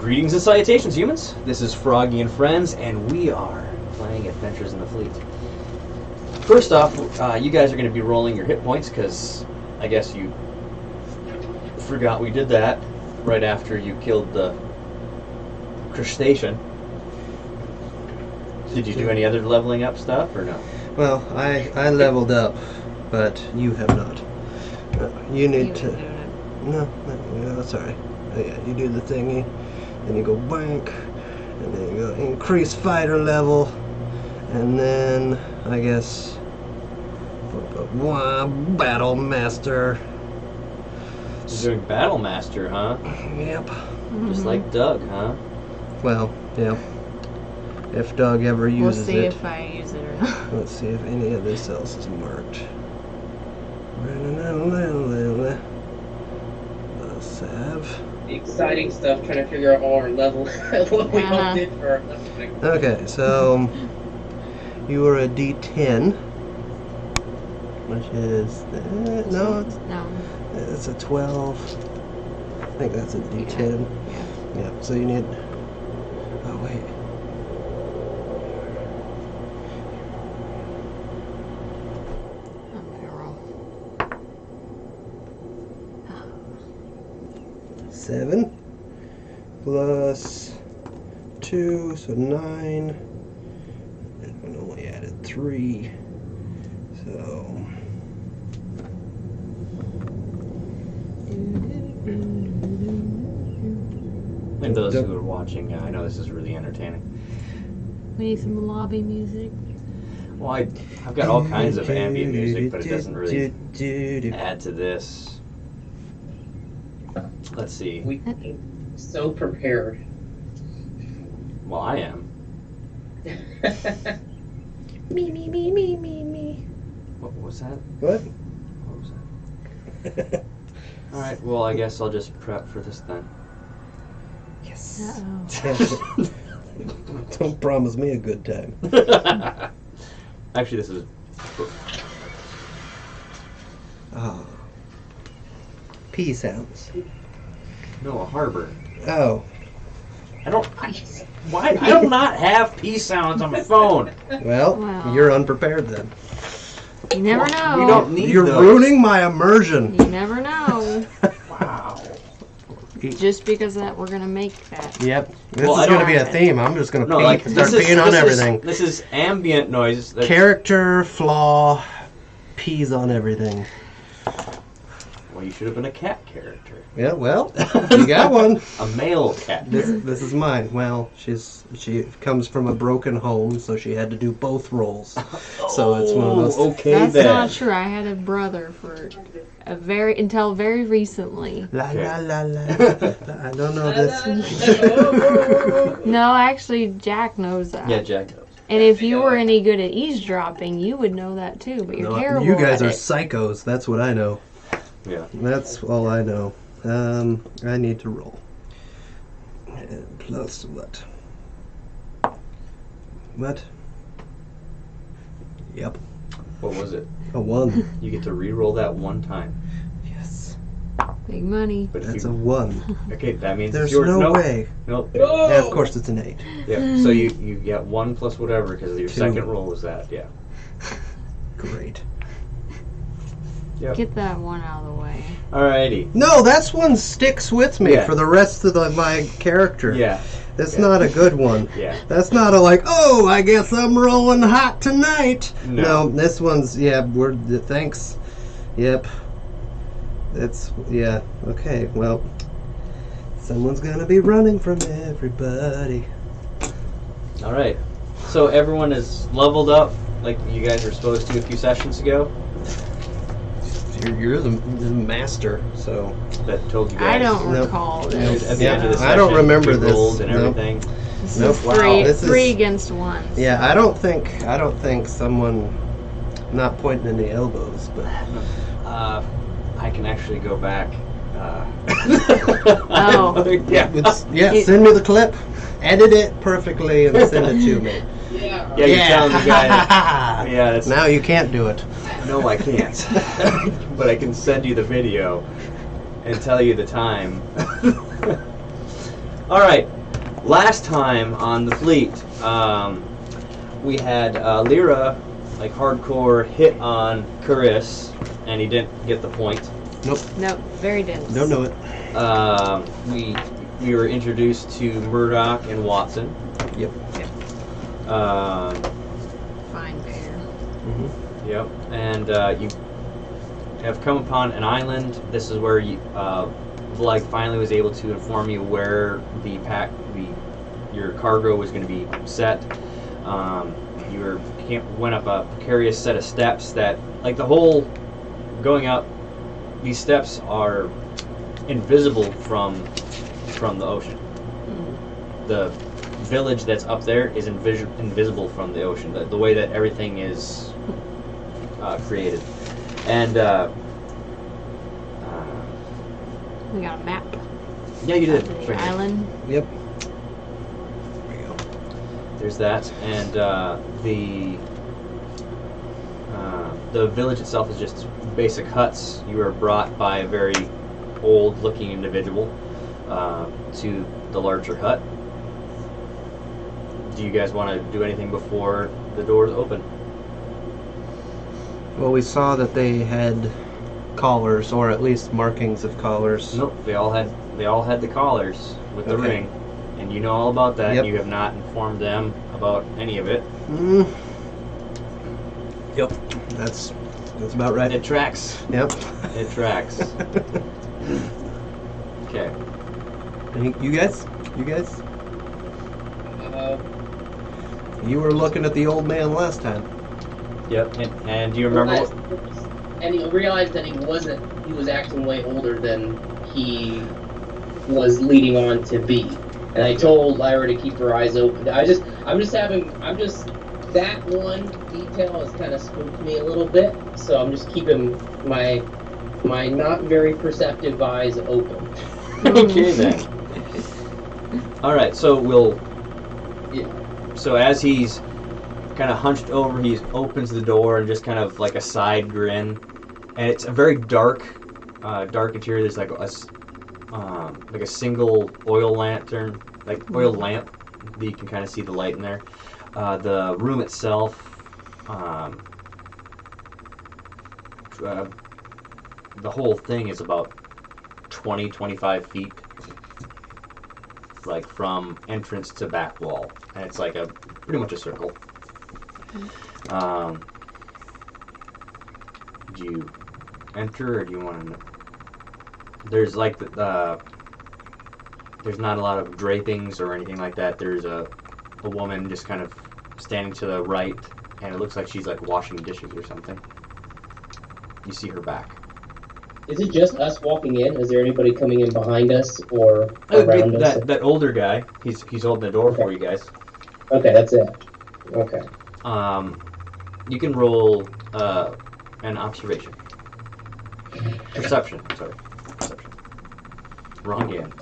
Greetings and salutations, humans. This is Froggy and Friends, and we are playing Adventures in the Fleet. First off, you guys are going to be rolling your hit points, because I guess you forgot we did that right after you killed the crustacean. Did you do any other leveling up stuff, or no? Well, I leveled up, but you have not. You need to... No, that's alright. Yeah, you do the thingy, then you go bank, and then you go increase fighter level, and then, I guess, Battle Master. You're doing Battle Master, huh? Yep. Just like Doug, huh? Well, yeah. If Doug ever uses it. We'll see if I use it or not. Let's see if any of this else is marked. Save. Exciting stuff, trying to figure out all our level, what we all did for our level. Okay, so you were a D10, which is it's a 12. I think that's a D10. Yeah. So you need. Oh wait. I'm gonna roll. 7 plus 2, so 9. And we only added 3, so. And those who are watching, I know this is really entertaining. We need some lobby music. Well, I've got all kinds of ambient music, but it doesn't really add to this. Let's see. We came so prepared. Well, I am. Me. What was that? What? What was that? Alright, well, I guess I'll just prep for this then. Yes. Uh-oh. Don't promise me a good time. Actually, this is... Oh. P sounds. No, a harbor. Oh. Why? I do not have P sounds on my phone. Well, Wow. you're unprepared then. You never know. We don't need You're those. ruining my immersion. You never know. Wow. Just because that we're gonna make that. Yep. This Well, I is going to don't- be a theme. I'm just going to No, like, start peeing on everything. This is ambient noise. Character, flaw, peas on everything. Well, you should have been a cat character. Yeah, well, you got one. A male cat. This is mine. Well, she comes from a broken home, so she had to do both roles. So it's one of those. Okay, That's then. not true. I had a brother for until very recently. La la la la. I don't know this. No, actually, Jack knows that. Yeah, Jack knows. And if you were any good at eavesdropping, you would know that too. But you're No, terrible. you guys at are it. psychos. That's what I know. Yeah. That's all I know. I need to roll. Plus what? What? Yep. What was it? A 1. You get to re-roll that one time. Yes. Big money. But if That's you, a 1. okay, that means There's it's yours. no way. Nope. Yeah, of course it's an 8. Yeah. So you get 1 plus whatever because your 2. second roll was that. Yeah. Great. Yep. Get that one out of the way. Alrighty. No, that's one sticks with me Yeah. for the rest of my character. Yeah. That's Yeah. not a good one. Yeah. That's not a like, oh, I guess I'm rolling hot tonight. No. No, this one's, thanks. Yep. It's, yeah, okay, well, someone's gonna be running from everybody. All right. So everyone is leveled up like you guys were supposed to a few sessions ago. You're the master, so. That told you guys. I don't Nope. recall At this. the end of the session, I don't remember you this. rolled and Nope. everything. This Nope. is Wow. This three is- against one. Yeah, I don't think someone, not pointing any elbows, but. I can actually go back. Oh. Yeah. Send me the clip, edit it perfectly, and send it to me. Yeah. Yeah, you're telling the guy. Yeah, that's. Now you can't do it. No, I can't. But I can send you the video and tell you the time. All right. Last time on the fleet, we had Lyra, like hardcore hit on Caris, and he didn't get the point. Nope. Nope, very dense. Don't know it. We were introduced to Murdoch and Watson. Yep. Fine bear. Mm-hmm. Yep. And you have come upon an island. This is where you, Vlag finally was able to inform you where your cargo was going to be set. Went up a precarious set of steps that, like the whole going up, these steps are invisible from the ocean. The village that's up there is invisible from the ocean. The way that everything is created, and We got a map yeah, you did. of It's the right here. island. Yep. There we go. There's that, and the village itself is just basic huts. You were brought by a very old-looking individual to the larger hut. Do you guys want to do anything before the doors open? Well, we saw that they had collars, or at least markings of collars. Nope. They all had the collars with the Okay. ring, and you know all about that. Yep. You have not informed them about any of it. Mm. Yep. That's about right. It tracks. Yep. It tracks. Okay. You guys? Uh, You were looking at the old man last time. Yep. And do you remember? and he realized that he was acting way older than he was leading on to be. And I told Lyra to keep her eyes open. that one detail has kind of spooked me a little bit, so I'm just keeping my not very perceptive eyes open. Okay then. All right. So Yeah. So as he's kind of hunched over, he opens the door and just kind of like a side grin, and it's a very dark interior. There's like a single oil lantern, like oil lamp that you can kind of see the light in there. The room itself, the whole thing is about 20-25 feet, like from entrance to back wall, and it's like pretty much a circle. Do you enter, or do you want to? There's like there's not a lot of drapings or anything like that. There's a woman just kind of standing to the right, and it looks like she's like washing dishes or something. You see her back. Is it just us walking in? Is there anybody coming in behind us or around us? That older guy, he's holding the door for you guys. Okay, that's it. Okay. You can roll an observation. Perception, sorry. Perception. Wrong game.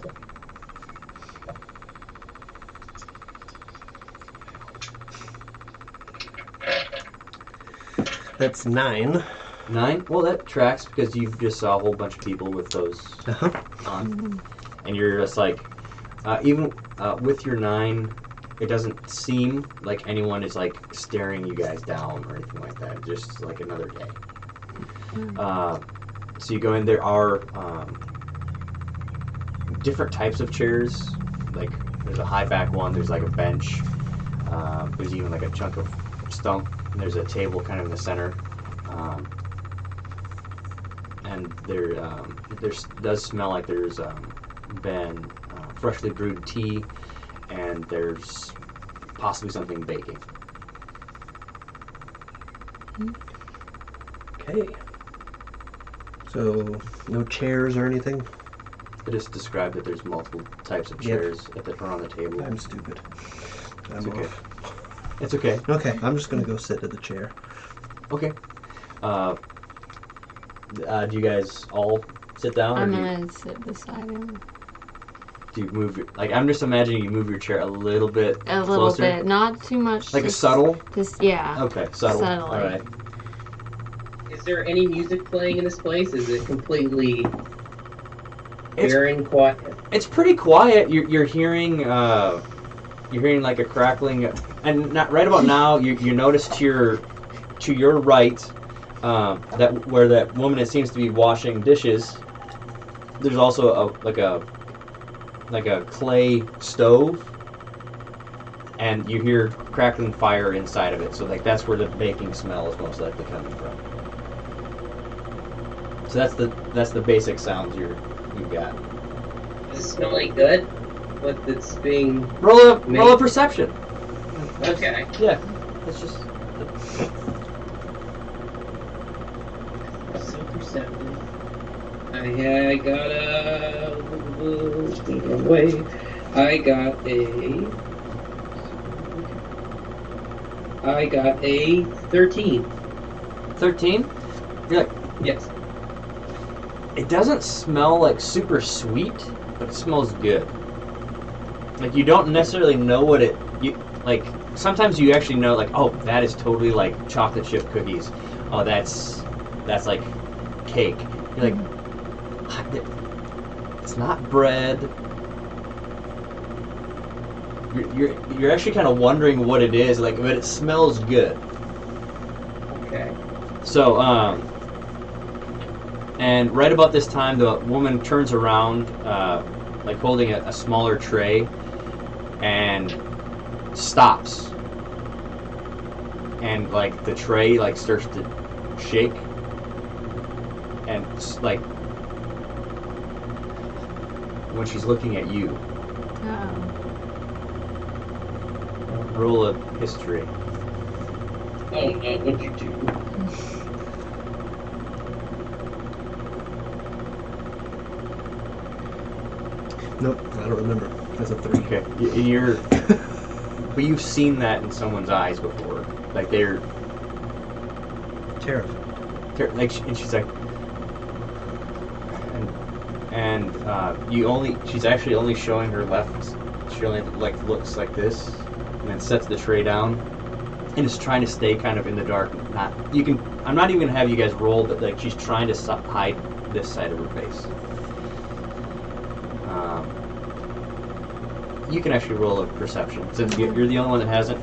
That's 9. 9? Well, that tracks because you just saw a whole bunch of people with those Uh-huh. on. And you're just like, even with your 9, it doesn't seem like anyone is like staring you guys down or anything like that. Just like another day. So you go in, there are different types of chairs. Like there's a high back one, there's like a bench, there's even like a chunk of stump, and there's a table kind of in the center. And there does smell like there's been freshly brewed tea, and there's possibly something baking. Okay. So, no chairs or anything? I just described that there's multiple types of Yep. chairs that are on the table. I'm stupid. It's I'm okay. off. It's okay. Okay, I'm just gonna go sit at the chair. Okay. Do you guys all sit down? I'm or gonna sit beside him. do you move your, like, I'm just imagining you move your chair a little bit A little closer. bit, not too much. Like a just- subtle? Just yeah. Okay, subtle. Subtly. All right. Is there any music playing in this place? Is it completely... barren quiet. It's pretty quiet. You're hearing like a crackling, and not right about now. You notice to your right, that where that woman it seems to be washing dishes. There's also a clay stove, and you hear crackling fire inside of it. So like that's where the baking smell is most likely coming from. So that's the basic sounds you've got. Does it smell like good? What it's being... Roll a perception. Okay. Yeah, that's just... So perceptive. I got a... Wait. I got a 13. 13? You're like, Yes. it doesn't smell like super sweet, but it smells good. Like you don't necessarily know what like sometimes you actually know like, oh, that is totally like chocolate chip cookies. Oh, that's like cake. You're like, it's not bread. You're actually kind of wondering what it is, like, but it smells good. Okay. So, and right about this time, the woman turns around, like holding a smaller tray, and stops. And like the tray like starts to shake, and like when she's looking at you, Uh-oh. roll a history. Oh no, what'd you do? Nope, I don't remember. That's a 3. Okay, but you've seen that in someone's eyes before. Like they're Terrified. like, and she's like, and she's actually only showing her left. She only like looks like this, and then sets the tray down, and is trying to stay kind of in the dark. I'm not even gonna have you guys roll, but like she's trying to hide this side of her face. You can actually roll a perception since you're the only one that hasn't.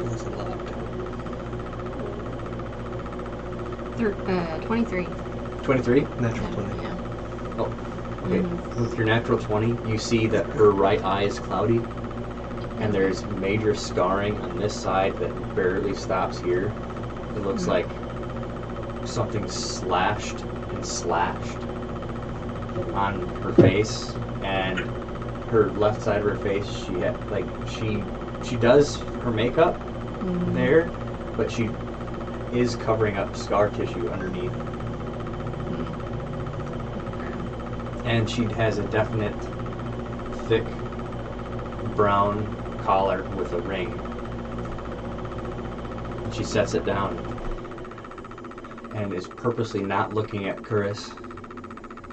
That's a lot. 23. 23. Natural 20. Yeah. Oh, okay. With your natural 20, you see that her right eye is cloudy, and there's major scarring on this side that barely stops here. It looks like something slashed on her face, and her left side of her face. She does her makeup there, but she is covering up scar tissue underneath. And she has a definite thick brown collar with a ring. And she sets it down and is purposely not looking at Curris,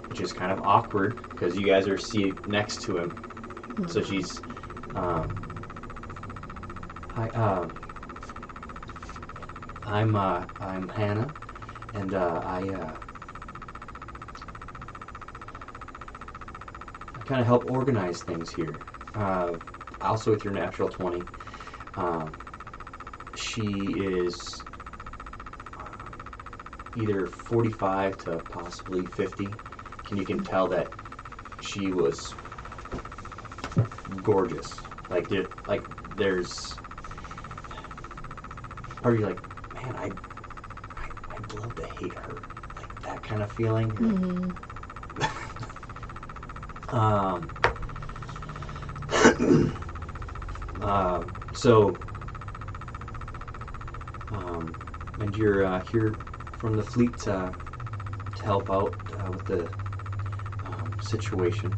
which is kind of awkward because you guys are seated next to him. So she's, I'm Hannah, and I kind of help organize things here. Also with your natural 20, she is either 45 to possibly 50, and you can tell that she was gorgeous. There's part of you like, man, I'd love to hate her, like that kind of feeling. And you're here from the fleet to help out with the situation.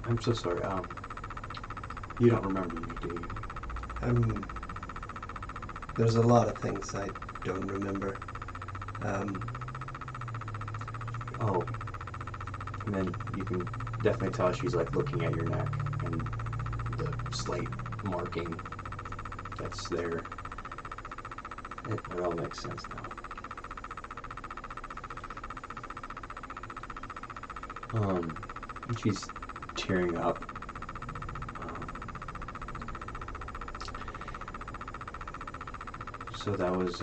I'm so sorry. You don't remember me, do you? There's a lot of things I don't remember. Oh, And then you can definitely tell she's like looking at your neck and the slight marking that's there. It all makes sense now. And she's tearing up. So that was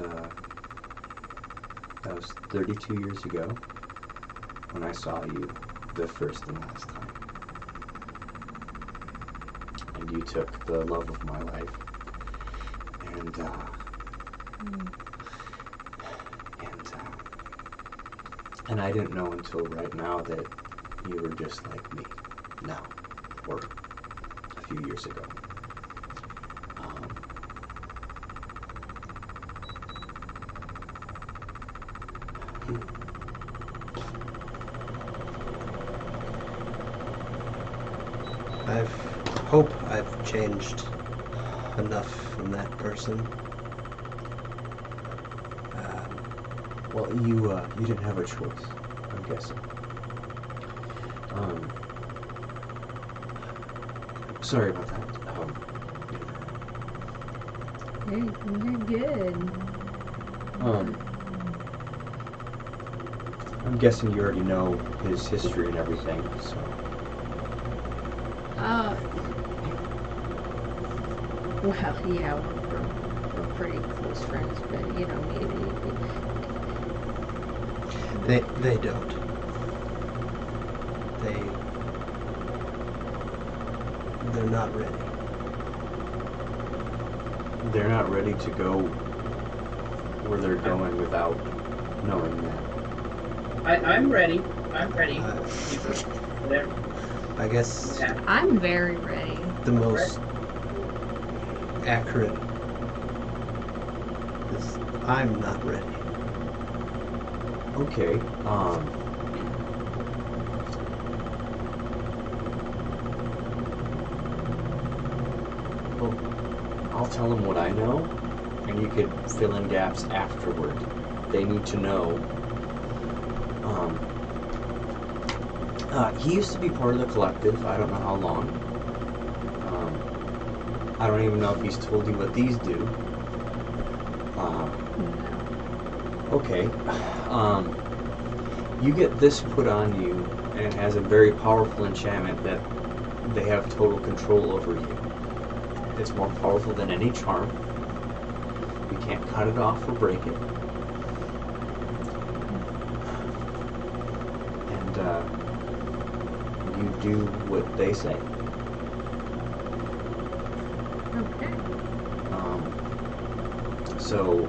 32 years ago when I saw you the first and last time. And you took the love of my life. And I didn't know until right now that you were just like me now, or a few years ago. I hope I've changed enough from that person. Well, you didn't have a choice, I'm guessing. Sorry about that. You're good. I'm guessing you already know his history and everything, so. Well, yeah, we're pretty close friends, but you know, They don't. They're not ready. They're not ready to go where they're going without knowing that. I'm ready. I'm ready. Whatever. I guess I'm very ready. the most accurate is I'm not ready. Okay, well, I'll tell them what I know, and you could fill in gaps afterward. They need to know. He used to be part of the collective. I don't know how long. I don't even know if he's told you what these do. Okay. You get this put on you, and it has a very powerful enchantment that they have total control over you. It's more powerful than any charm. You can't cut it off or break it. And you do what they say. Okay. So,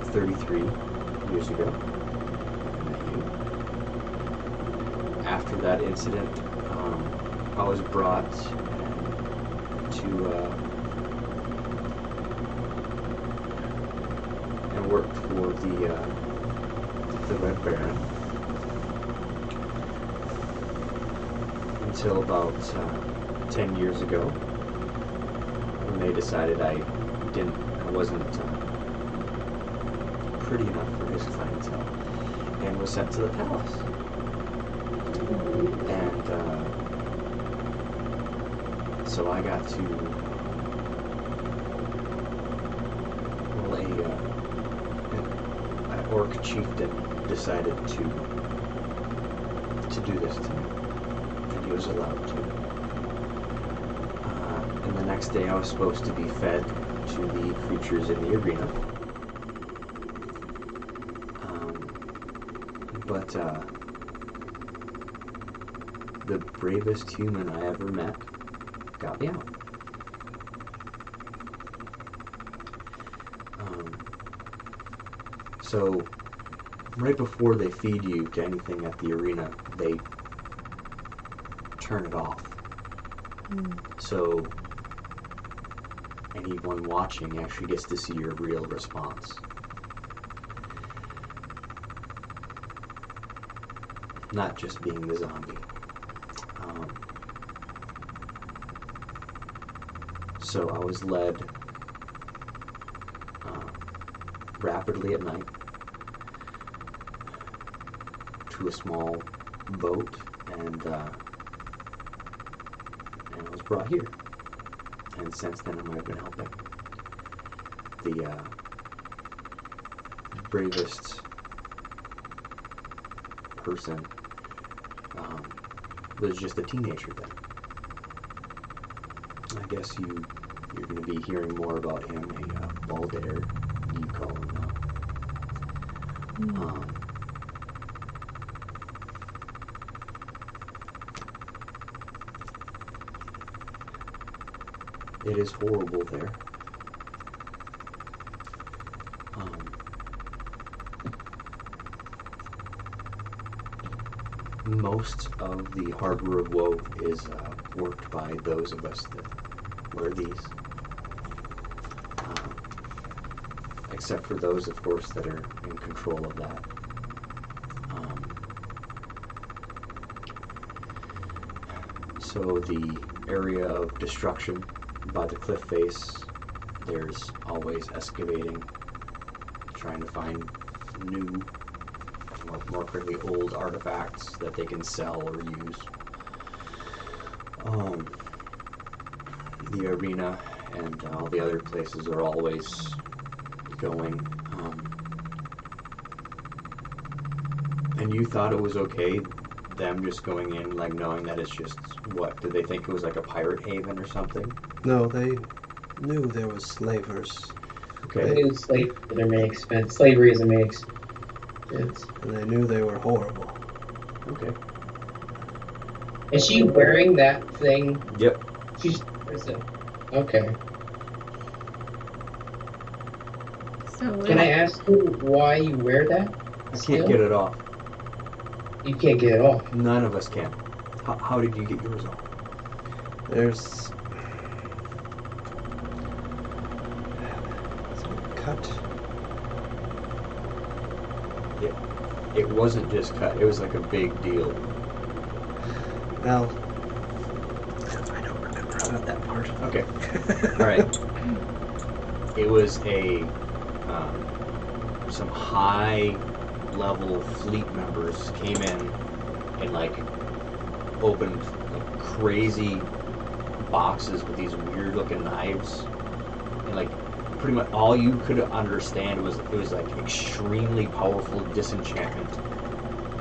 33 years ago, after that incident, I was brought to and worked for the Red Baron until about 10 years ago, when they decided I wasn't pretty enough for his clientele, and was sent to the palace. And so I got to, well, an orc chieftain decided to do this to me, and he was allowed to. And the next day I was supposed to be fed to the creatures in the arena. But the bravest human I ever met got me out. So right before they feed you to anything at the arena, they turn it off. So anyone watching actually gets to see your real response. Not just being the zombie. So I was led rapidly at night to a small boat, and I was brought here. And since then, I've been helping. The bravest person was just a teenager then. I guess you're going to be hearing more about him, a Baldair, you call him now. It is horrible there. Most of the Harbor of Woe is worked by those of us that wear these. Except for those, of course, that are in control of that. So the area of destruction by the cliff face, there's always excavating, trying to find new, more correctly, old artifacts that they can sell or use. The arena and all the other places are always going. And you thought it was okay, them just going in, like knowing that it's just, what, did they think it was like a pirate haven or something? No, they knew there was slavers. Okay. They knew slavery is a main expense. And they knew they were horrible. Okay. Is she wearing that thing? Yep. Okay. So Can I ask you why you wear that? I can't get it off. You can't get it off. None of us can. How did you get yours off? There's some cut. It wasn't just cut. It was like a big deal. Well, I don't remember about that part. Okay. All right. It was some high-level fleet members came in and like opened like crazy boxes with these weird-looking knives, and like pretty much all you could understand was it was like extremely powerful disenchantment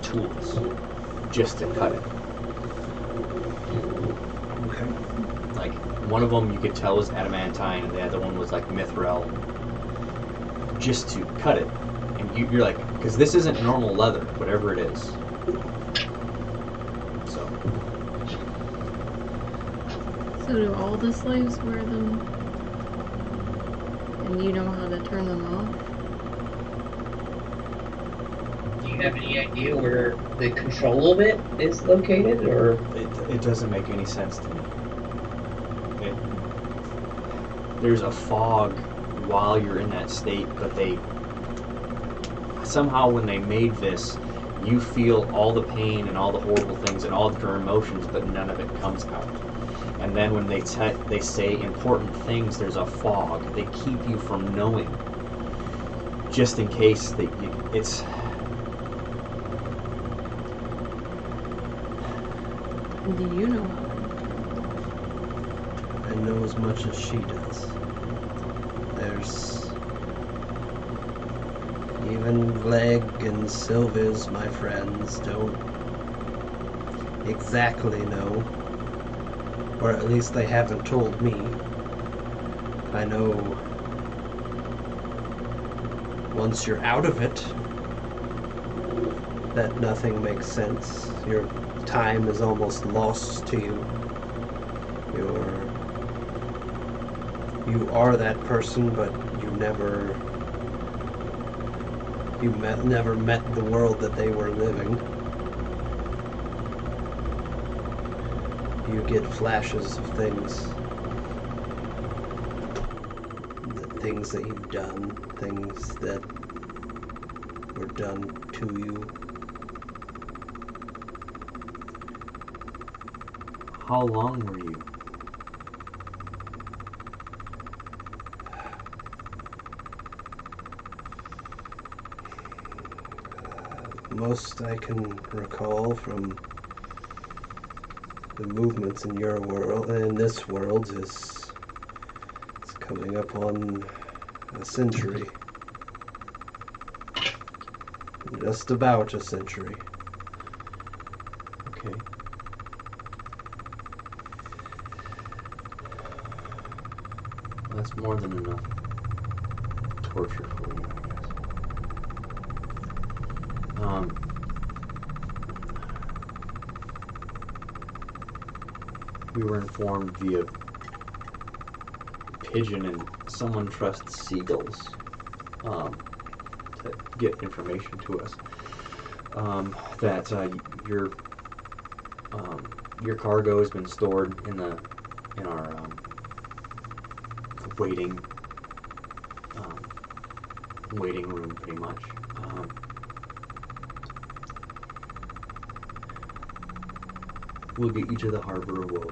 tools just to cut it. Okay. Like one of them you could tell was adamantine, and the other one was like mithril, just to cut it. And you're like, because this isn't normal leather, whatever it is. So do all the slaves wear them? And you know how to turn them off? Do you have any idea where the control of it is located, or? It doesn't make any sense to me. There's a fog while you're in that state, but they somehow, when they made this, you feel all the pain and all the horrible things and all of your emotions, but none of it comes out. And then when they say important things, there's a fog. They keep you from knowing, just in case it's. Do you know how? I know as much as she does. There's even Leg and Sylvis, my friends, don't exactly know. Or at least they haven't told me. I know once you're out of it, that nothing makes sense. Your time is almost lost to you. You are that person, but you never met the world that they were living. You get flashes of things that you've done, things that were done to you. How long were you? most I can recall from the movements in your world, in this world, is it's coming up on a century. Just about a century. Okay. That's more than enough torture for you, I guess. We were informed via pigeon, and someone trusts seagulls to get information to us. That your cargo has been stored in our waiting room, pretty much. We'll get you to the Harbor of Woe.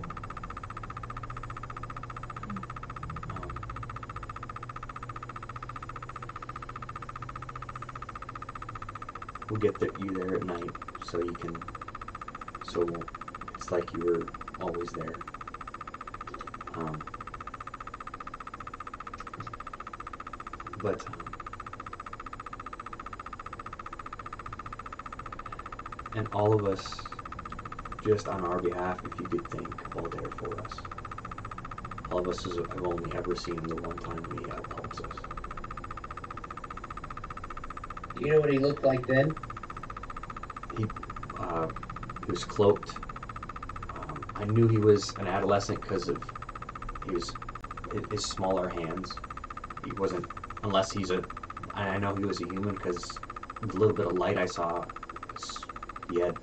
We'll get you there at night, so it's like you were always there. But and all of us, just on our behalf, if you could thank Baldair for us. All of us have only ever seen him the one time when he helps us. Do you know what he looked like then? He was cloaked. I knew he was an adolescent because of his smaller hands. He wasn't, unless I know he was a human because the little bit of light I saw, he had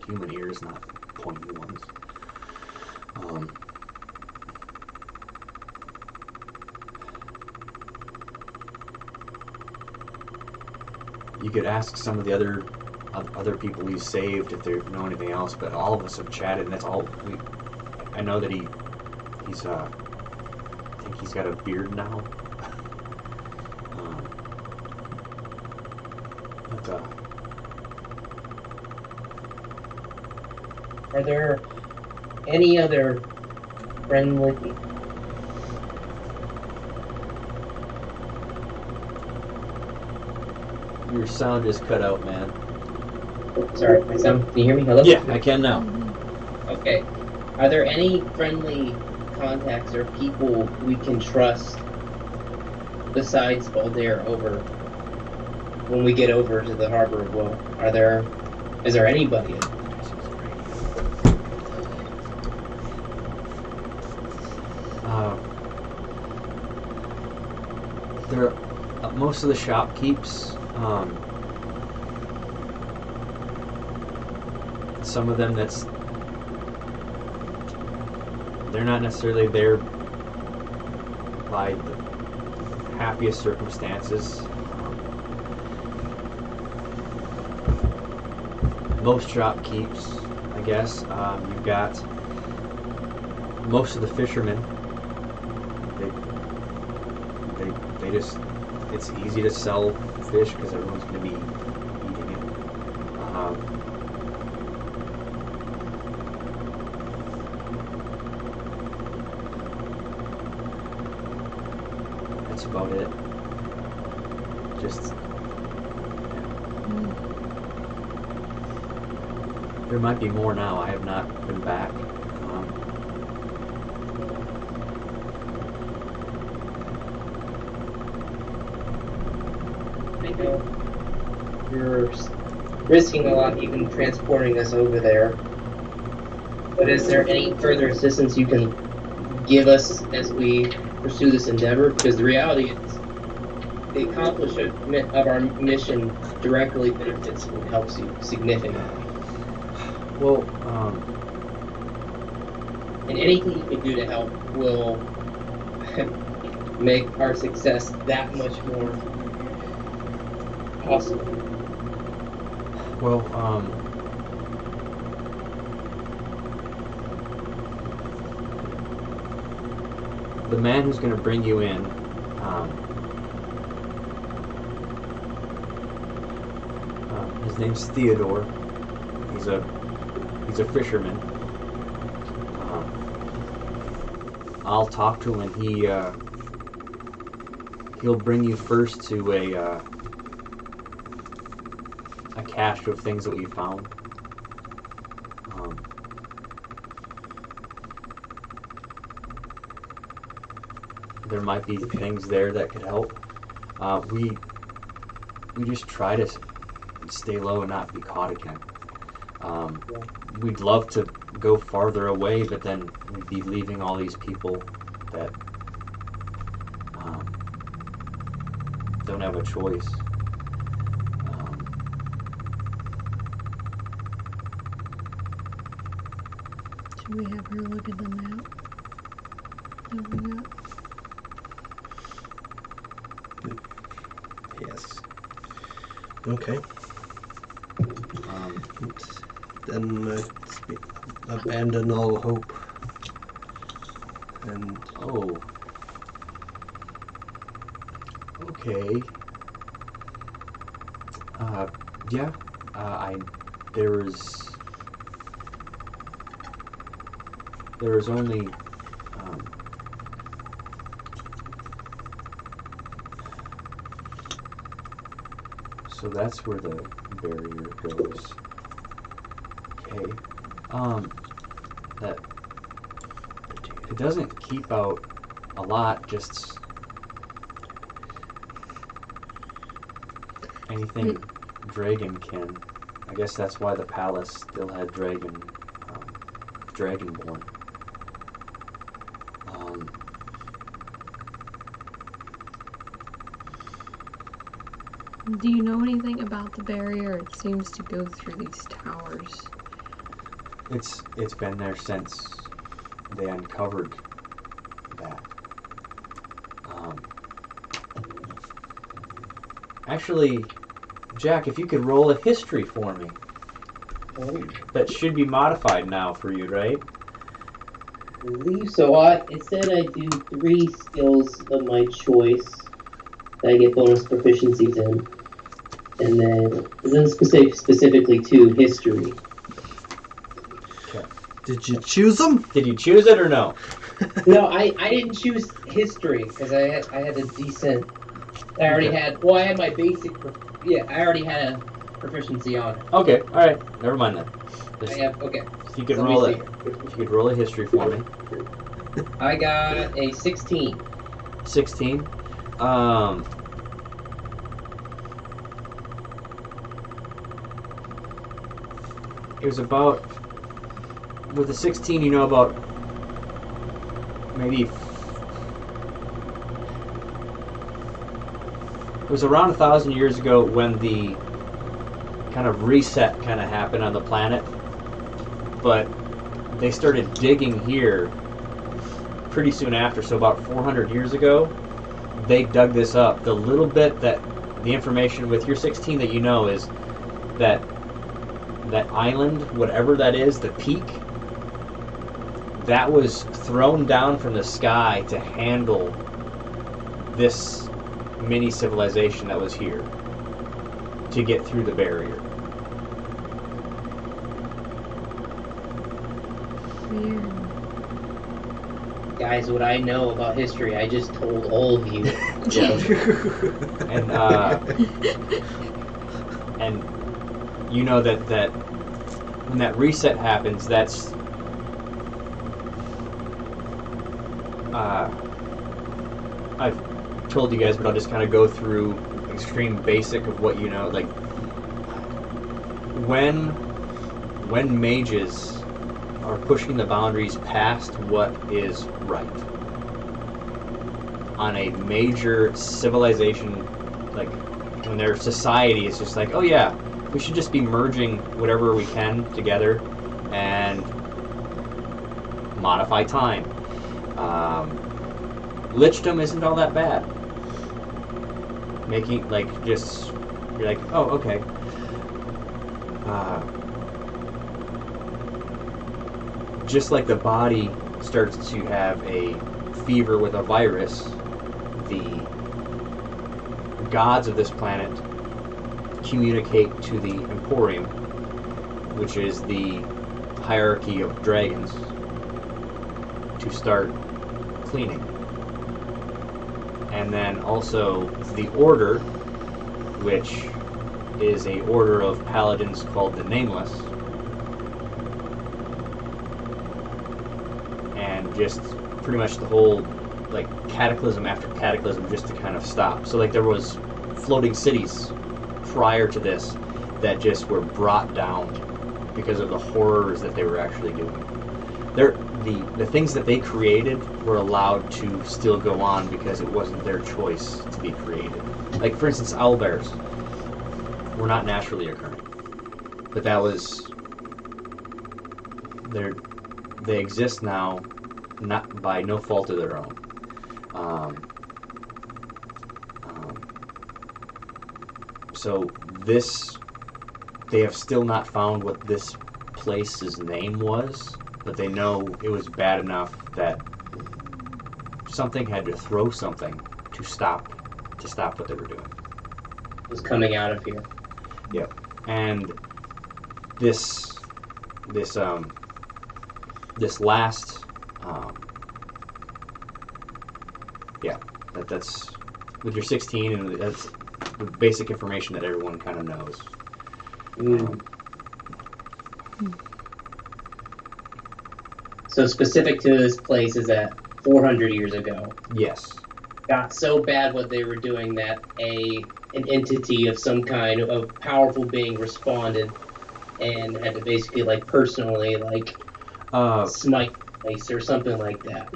human ears, not pointy ones. You could ask some of the other people he's saved if they know anything else, but all of us have chatted, and that's all I know that he's I think he's got a beard now. Are there any other friendly... Your sound just cut out, man. Sorry, my sound. Can you hear me? Hello? Yeah, I can now. Okay. Are there any friendly contacts or people we can trust besides Baldair over when we get over to the Harbor of Woe? Is there anybody? There, most of the shopkeepers. Some of them they're not necessarily there by the happiest circumstances. Most shopkeepers, I guess. You've got most of the fishermen. They just, it's easy to sell fish because everyone's going to be eating it. That's about it. Just, there might be more now. I have not been back. You're risking a lot even transporting us over there. But is there any further assistance you can give us as we pursue this endeavor? Because the reality is, the accomplishment of our mission directly benefits and helps you significantly. Well, And anything you can do to help will make our success that much more possible. well, the man who's going to bring you in, His name's Theodore. He's a fisherman. I'll talk to him, and he'll bring you first to a cache of things that we found. There might be things there that could help. We just try to stay low and not be caught again. We'd love to go farther away, but then we'd be leaving all these people that don't have a choice. Should we have her look at the map? Open up. Yes. Okay. Then abandon all hope. And Oh. Okay. Yeah. There was only so that's where the barrier goes. Okay. That it doesn't keep out a lot, just anything dragon can. I guess that's why the palace still had Dragonborn. Do you know anything about the barrier? It seems to go through these towers. It's been there since they uncovered that. Actually, Jack, if you could roll a history for me. That should be modified now for you, right? I believe so. It said I do 3 skills of my choice that I get bonus proficiencies in. And then specifically 2 history. Okay. did you choose them? Did you choose it or no? No, I didn't choose history because I had a decent. I already had. Well, I had my basic. I already had a proficiency on it. Okay, all right. Never mind then. I have. Okay. If you could Let me roll see. it. If you could roll a history for me. I got a 16. 16. It was about, with the 16, you know, about maybe, it was around 1,000 years ago when the kind of reset kind of happened on the planet, but they started digging here pretty soon after, so about 400 years ago, they dug this up. The little bit that, the information with your 16 that you know is that island, whatever that is, the peak, that was thrown down from the sky to handle this mini civilization that was here to get through the barrier. Weird. Guys, what I know about history, I just told all of you. And you know that when that reset happens, that's I've told you guys, but I'll just kind of go through extreme basic of what you know. Like when mages are pushing the boundaries past what is right on a major civilization, like when their society is just like, oh yeah, we should just be merging whatever we can together and modify time. Lichdom isn't all that bad. Making, like, just, you're like, oh, okay. Just like the body starts to have a fever with a virus, the gods of this planet communicate to the Emporium, which is the hierarchy of dragons, to start cleaning. And then also the Order, which is a order of paladins called the Nameless, and just pretty much the whole like cataclysm after cataclysm just to kind of stop. So like there was floating cities prior to this that just were brought down because of the horrors that they were actually doing. The things that they created were allowed to still go on because it wasn't their choice to be created. Like for instance, owlbears were not naturally occurring, but that was they exist now, not by no fault of their own. So this, they have still not found what this place's name was, but they know it was bad enough that something had to throw something to stop what they were doing. It was coming out of here. Yep. And this last that's with your 16, and that's the basic information that everyone kind of knows. So specific to this place is that 400 years ago, Yes. got so bad what they were doing that an entity of some kind of powerful being responded and had to basically like personally like smite the place or something like that.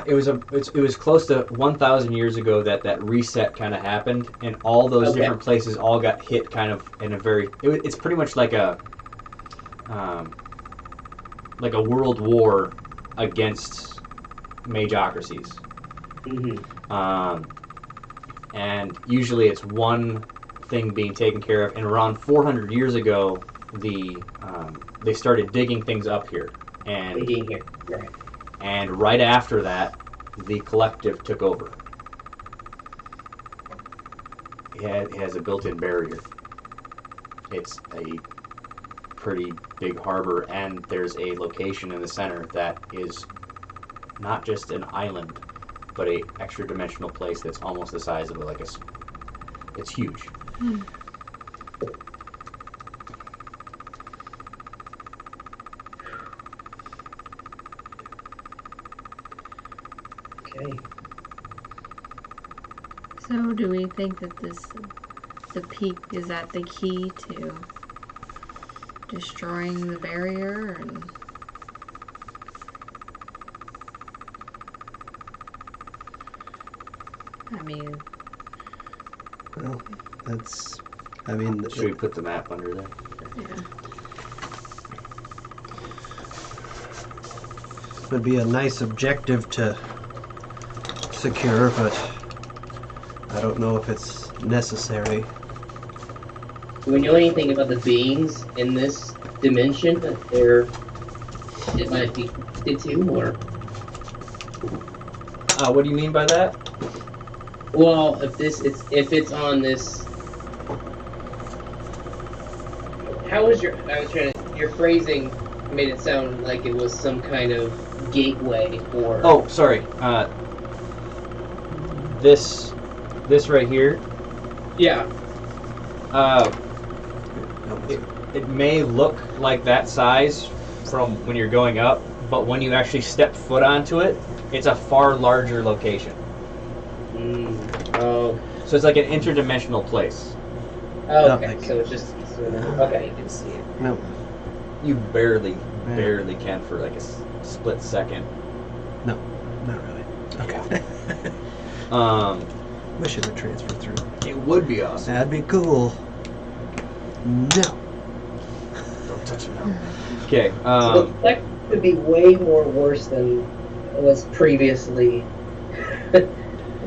It was close to 1,000 years ago that reset kind of happened, and all those different places all got hit kind of in a very. It's pretty much like a world war against magocracies. And usually it's one thing being taken care of. And around 400 years ago, they started digging things up here. And Digging here, right? And right after that, the collective took over. It has a built-in barrier. It's a pretty big harbor, and there's a location in the center that is not just an island, but a extra-dimensional place that's almost the size of it's huge. Okay. So do we think that the peak, is that the key to destroying the barrier? And I mean, Well, that's. Should we put the map under there? yeah. Would be a nice objective to secure, but I don't know if it's necessary. Do we know anything about the beings in this dimension that it might be connected to, or? What do you mean by that? Well, if it's on this, your phrasing made it sound like it was some kind of gateway or. Oh, sorry. This right here. Yeah. It may look like that size from when you're going up, but when you actually step foot onto it, it's a far larger location. Oh. So it's like an interdimensional place. Oh, okay. So it's just okay. You can see it. No. You barely can for like a split second. No, not really. Okay. Wish it would transfer through. It would be awesome. That'd be cool. No. Don't touch it now. Okay. So that could be way more worse than was previously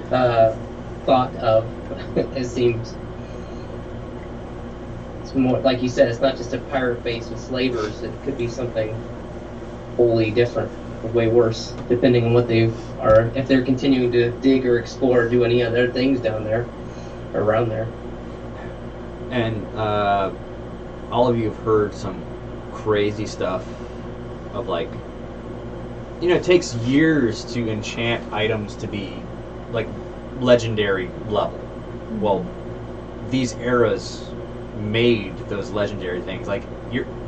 thought of. It seems. It's more like you said. It's not just a pirate base with slavers. It could be something wholly different, way worse, depending on what they are. If they're continuing to dig or explore or do any other things down there, or around there. And all of you have heard some crazy stuff of like, you know, it takes years to enchant items to be like legendary level. Well, these eras made those legendary things. Like,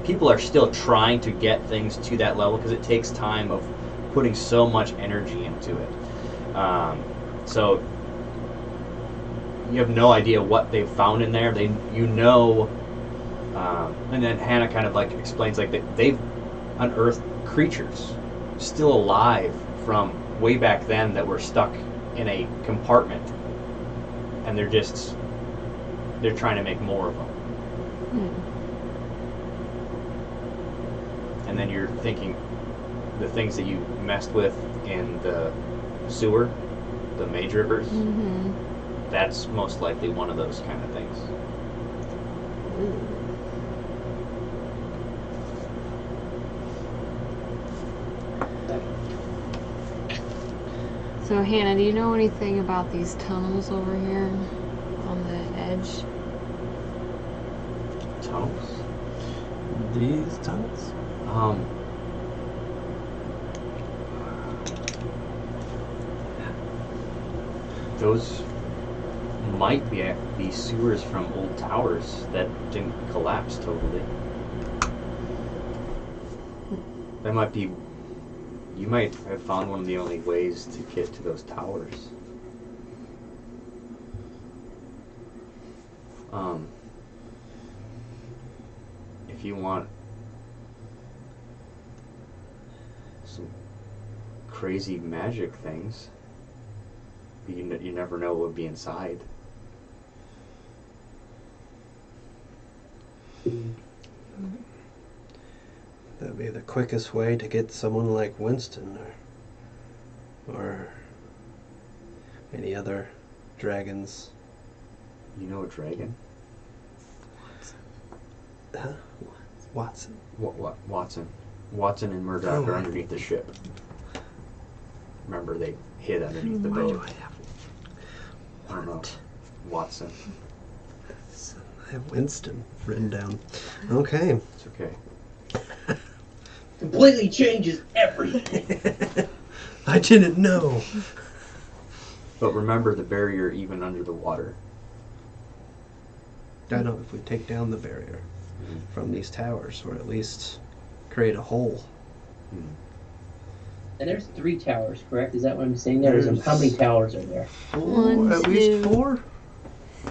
people are still trying to get things to that level because it takes time of putting so much energy into it. So you have no idea what they've found in there. And then Hannah kind of like explains like that they've unearthed creatures still alive from way back then that were stuck in a compartment, and they're trying to make more of them. And then you're thinking the things that you messed with in the sewer, the Mage Rivers, that's most likely one of those kind of things. So, Hannah, do you know anything about these tunnels over here on the edge? Tunnels? These tunnels? Those might be sewers from old towers that didn't collapse totally. That might be. You might have found one of the only ways to get to those towers. If you want some crazy magic things, you never know what would be inside. That'd be the quickest way to get someone like Winston or any other dragons. You know a dragon? Huh? Watson. What? Watson. Watson and Murdoch are underneath the ship. Remember, they hid underneath the boat. I don't know. Watson. I have Winston written down. Okay. It's okay. Completely changes everything. I didn't know. But remember the barrier even under the water. I know if we take down the barrier from these towers, or at least create a hole. And there's 3 towers, correct? Is that what I'm saying? How many towers are there? 1, at 2, least 4?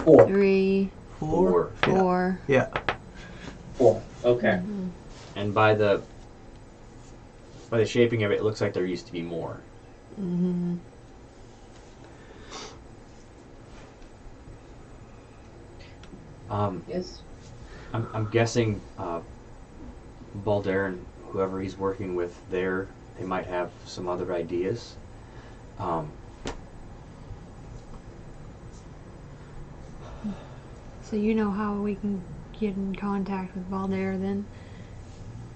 4. 3, 4. 4. Yeah. 4. Okay. And by the shaping of it, it looks like there used to be more. Yes. I'm guessing Balder and whoever he's working with there, they might have some other ideas. So you know how we can get in contact with Balder then?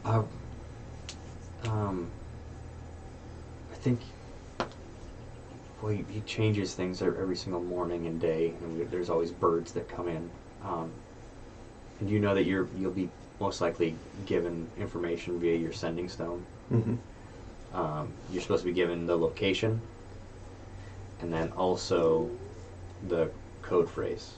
I think, well, he changes things every single morning and day, and there's always birds that come in. And you know that you'll be most likely given information via your sending stone. You're supposed to be given the location, and then also the code phrase.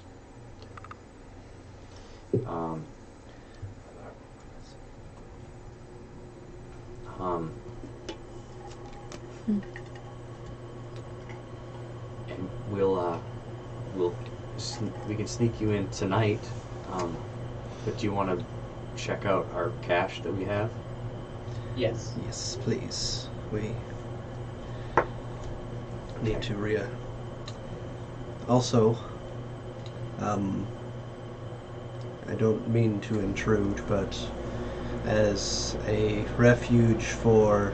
And we can sneak you in tonight. But do you want to check out our cache that we have? Yes. Yes, please. We need to Also, I don't mean to intrude, but as a refuge for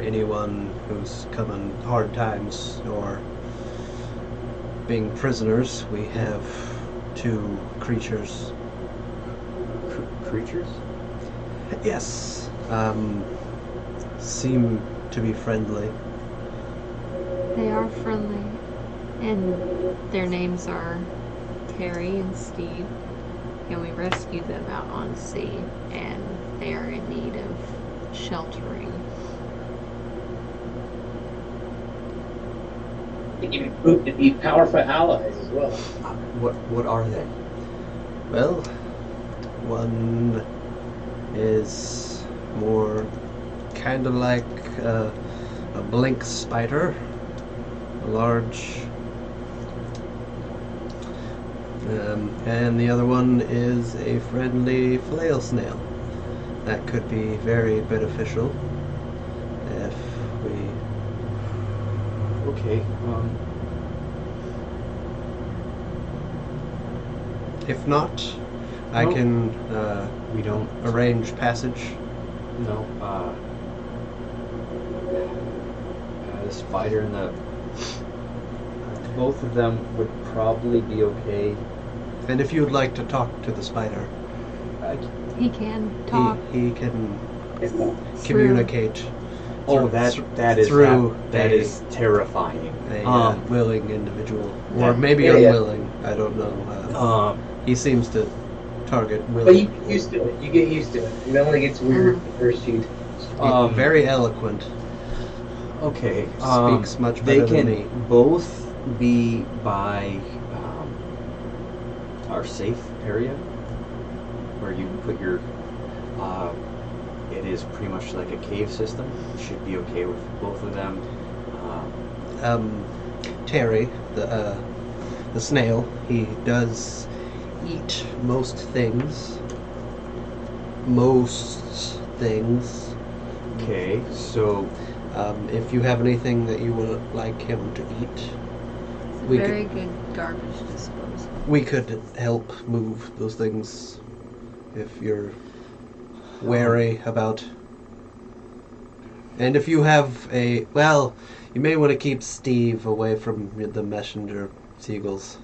anyone who's come in hard times or being prisoners, we have 2 creatures. Creatures? Yes. Seem to be friendly. They are friendly. And their names are Terry and Steve. And we rescued them out on sea. And they are in need of sheltering. They can prove to be powerful allies as well. What are they? Well, one is more kind of like a blink spider, a large, and the other one is a friendly flail snail. That could be very beneficial if we. Okay. If not, I No. can We don't. arrange passage. No. The spider and the. Both of them would probably be okay. And if you'd like to talk to the spider, He can talk. he can It's not. communicate. Oh, through- that is through that a- is terrifying. a willing individual, or that- maybe yeah, yeah. unwilling. I don't know. He seems to target But willing. you get used to it. You get used to it. It only gets weird the first few. Very eloquent. Okay. Speaks much They better can than me. both be by our safe area, where you put your. It is pretty much like a cave system. Should be okay with both of them. Terry, the snail, he does eat most things. Most things. Okay, so If you have anything that you would like him to eat, It's a we very good garbage disposal. we could help move those things if you're wary about. And if you have you may want to keep Steve away from the messenger seagulls.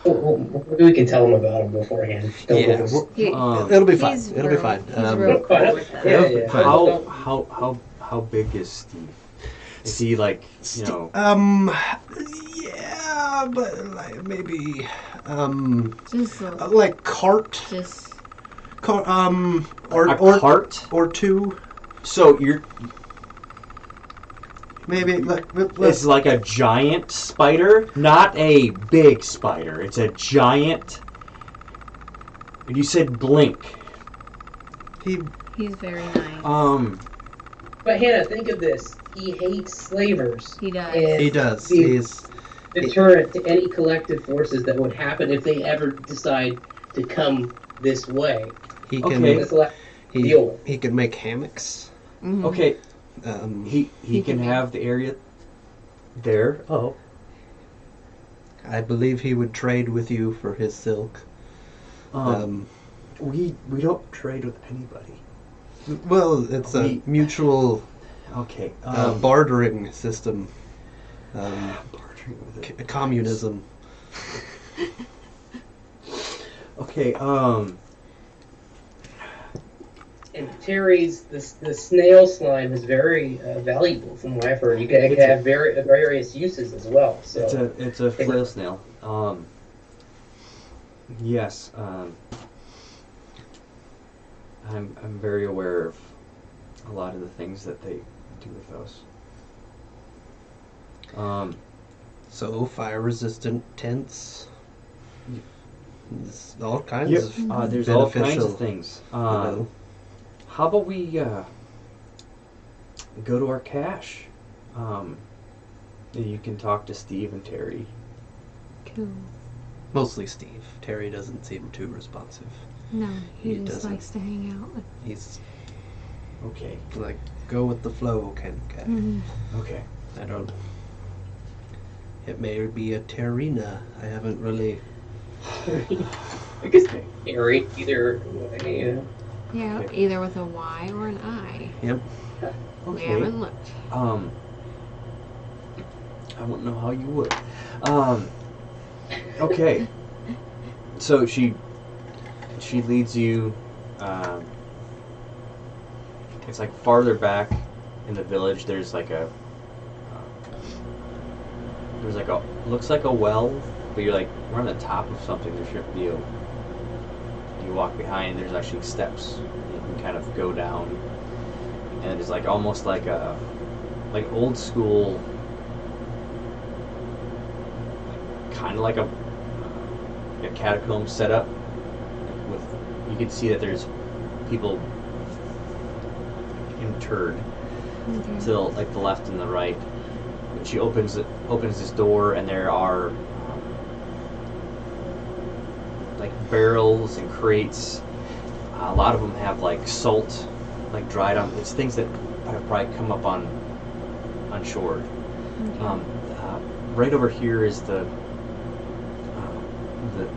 We can tell them about them beforehand. Don't Yeah, worry. He- It'll be fine. he's It'll be real- fine. He's real cool with that. Yeah, yeah. How big is Steve? Is he like Yeah, but like maybe Just a, like cart, just or a cart? or two, So you're maybe like it's like a giant spider, not a big spider. It's a giant. And you said blink. he's very nice. But Hannah, think of this. He hates slavers. He does. And he does. the He's deterrent to any collective forces that would happen if they ever decide to come this way. he Okay. can That's a lot to deal with. he can make hammocks. Mhm. Okay, He he can have the area there. Oh. I believe he would trade with you for his silk. We don't trade with anybody. Well, it's a We- mutual Okay. bartering system. Bartering with it. Communism. Okay. And Terry's the snail slime is very valuable from what I've heard. You can have various uses as well. So It's a flail snail. Yes. I'm very aware of a lot of the things that they do with those. So fire-resistant tents. It's all kinds Yep. of There's all kinds beneficial, of things. you know. How about we go to our cache? You can talk to Steve and Terry. Cool. Mostly Steve. Terry doesn't seem too responsive. No, he He just doesn't. likes to hang out. He's Okay. like go with the flow kind of guy. Mhm. Okay. I don't. It may be a Terrina. I haven't really. I guess Terry either way. Yeah, Okay. either with a Y or an I. Yep. We Okay. haven't looked. I wouldn't know how you would. Okay. So she leads you. It's like farther back in the village. There's like a there's like a looks like a well, but you're like we're on the top of something. There shouldn't be a. You walk behind. There's actually steps. You can kind of go down, and it's like almost like a like old school, kind of like a catacomb setup. With you can see that there's people interred Okay. to like the left and the right. She opens this door, and there are like barrels and crates. A lot of them have like salt, like dried on. It's things that have probably come up on shore. Okay. Right over here is the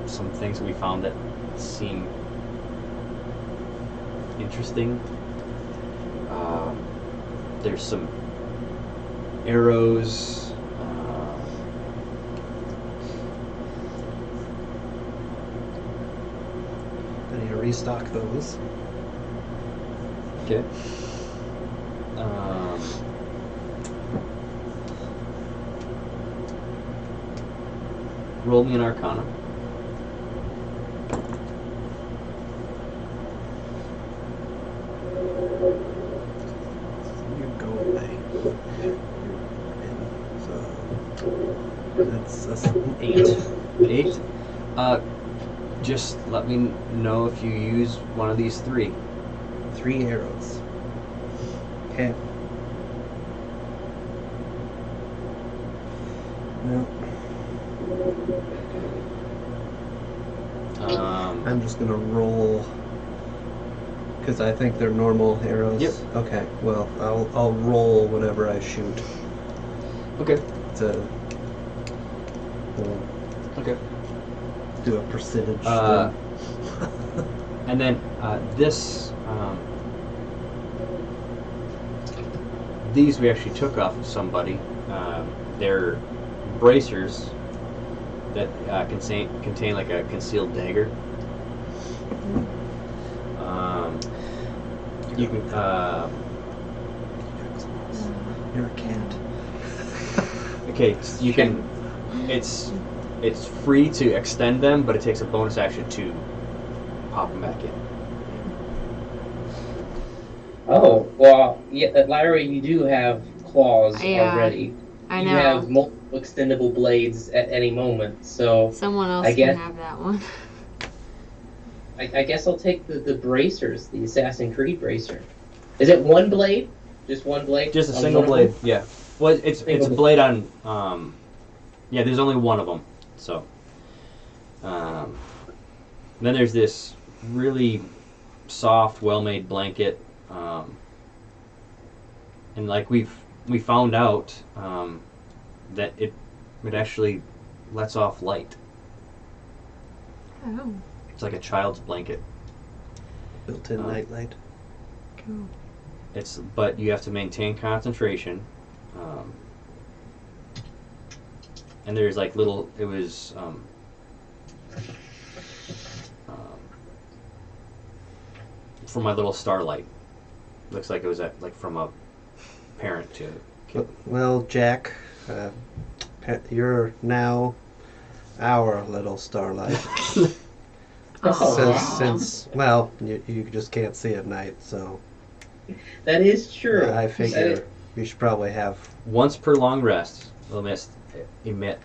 some things that we found that seem interesting. There's some arrows. I need to restock those. Okay. Roll me an Arcana. You go away. So that's an 8. 8. Just let me know if you use one of these 3. 3 arrows. Okay. No, I'm just gonna roll because I think they're normal arrows. Yep. Okay. Well, I'll roll whenever I shoot. Okay. To Okay. do a percentage. Uh, thing. And then this, these we actually took off of somebody. They're bracers that contain like a concealed dagger. You can. You're a cat. Okay, you can. It's free to extend them, but it takes a bonus action to pop them back in. Oh, well, yeah, Larry, you do have claws Yeah, already. I You know. have multiple extendable blades at any moment, so Someone else I can guess- have that one. I guess I'll take the bracers, the Assassin's Creed bracer. Is it one blade? Just one blade? Just a on single one of blade. them? Yeah. Well, it's a Single blade on. Yeah, there's only one of them. So. Then there's this really soft, well-made blanket, and like we found out that it actually lets off light. Oh, It's like a child's blanket. Built-in nightlight. cool. But you have to maintain concentration. And there's like little. It was. For my little starlight. Looks like it was from a parent to a kid. Well, Jack, you're now our little starlight. Oh, Since well, you just can't see at night, so that is true. I figure you should probably have. Once per long rest, will emit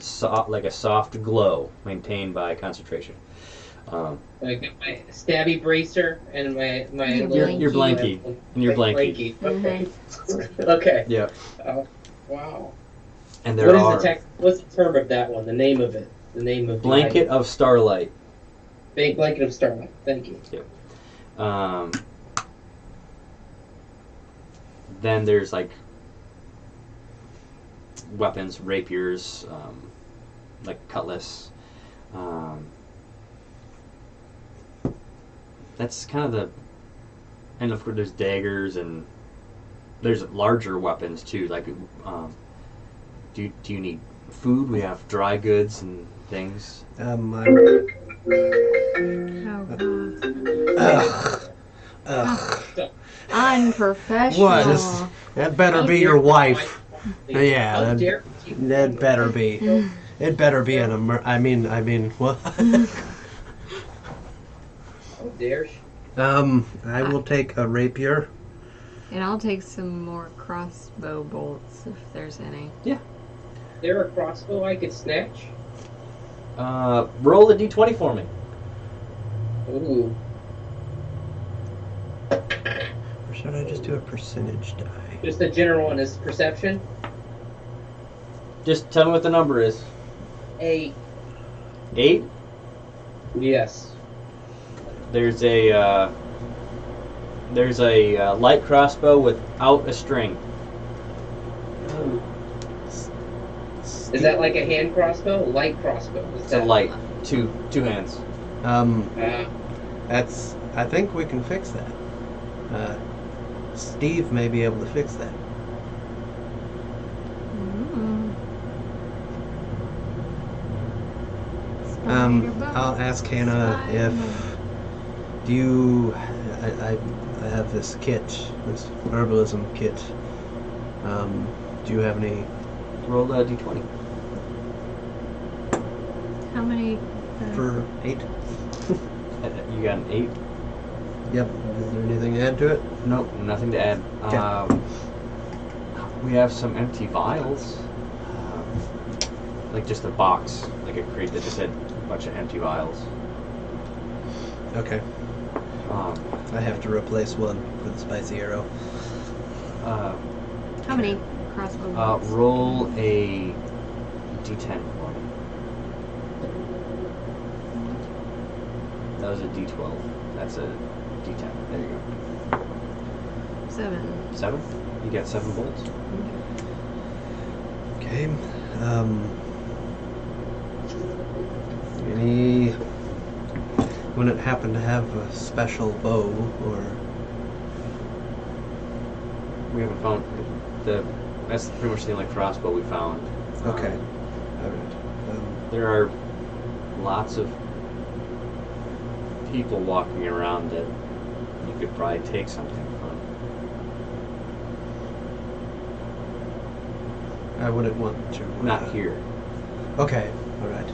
like a soft glow maintained by concentration. I got my stabby bracer and my Your blankie. And your blankie. Okay. Okay. Yeah. Oh, wow. And there are What's the term of that one? The name of it. The name of blanket of starlight. Blanket of Starlight. Thank you. Then there's like weapons, rapiers, like cutlass. That's kind of the, and of course there's daggers and there's larger weapons too. Like, do you need food? We have dry goods and things. Oh, God. Ugh. Unprofessional. What? That better be your wife. Yeah, How that- dare you- That better be. It better be an I mean, what? How dare she? I will take a rapier. And I'll take some more crossbow bolts if there's any. Is there a crossbow I could snatch? Roll the d20 for me. Ooh. Or should I just do a percentage die? Just a general one is perception. Just tell me what the number is. 8. 8? Yes. There's a light crossbow without a string. Ooh. Is that like a hand crossbow? Light crossbow. Is It's a that light. Two hands. That's. I think we can fix that. Steve may be able to fix that. Mm. Spider bow. I'll ask Hannah if. Do you? I have this kit, this herbalism kit. Do you have any? Roll a d20. How many? For 8? You got an 8? Yep. Is there anything to add to it? Nope, nothing to add. Okay. We have some empty vials. Like just a box, like a crate that just had a bunch of empty vials. Okay. I have to replace one with a spicy arrow. How many crossbow bolts? Roll a d10 for me. That was a d12. That's a d10. There you go. 7. 7? You got 7 bolts? Okay. Any? Wouldn't happen to have a special bow or? We haven't found that's pretty much the only crossbow we found. Okay. All right. There are lots of people walking around that you could probably take something from. I wouldn't want to. Not here. Okay. All right.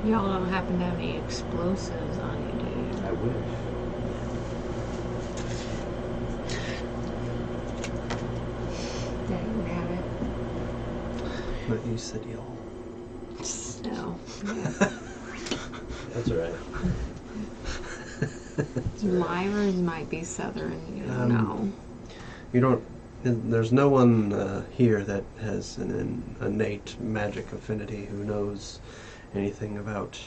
Y'all don't happen to have any explosives on you, do you? I wish. Yeah, you have it. But you said y'all. No. That's all right. Myers might be southern, you don't know. You don't. There's no one here that has an innate magic affinity who knows anything about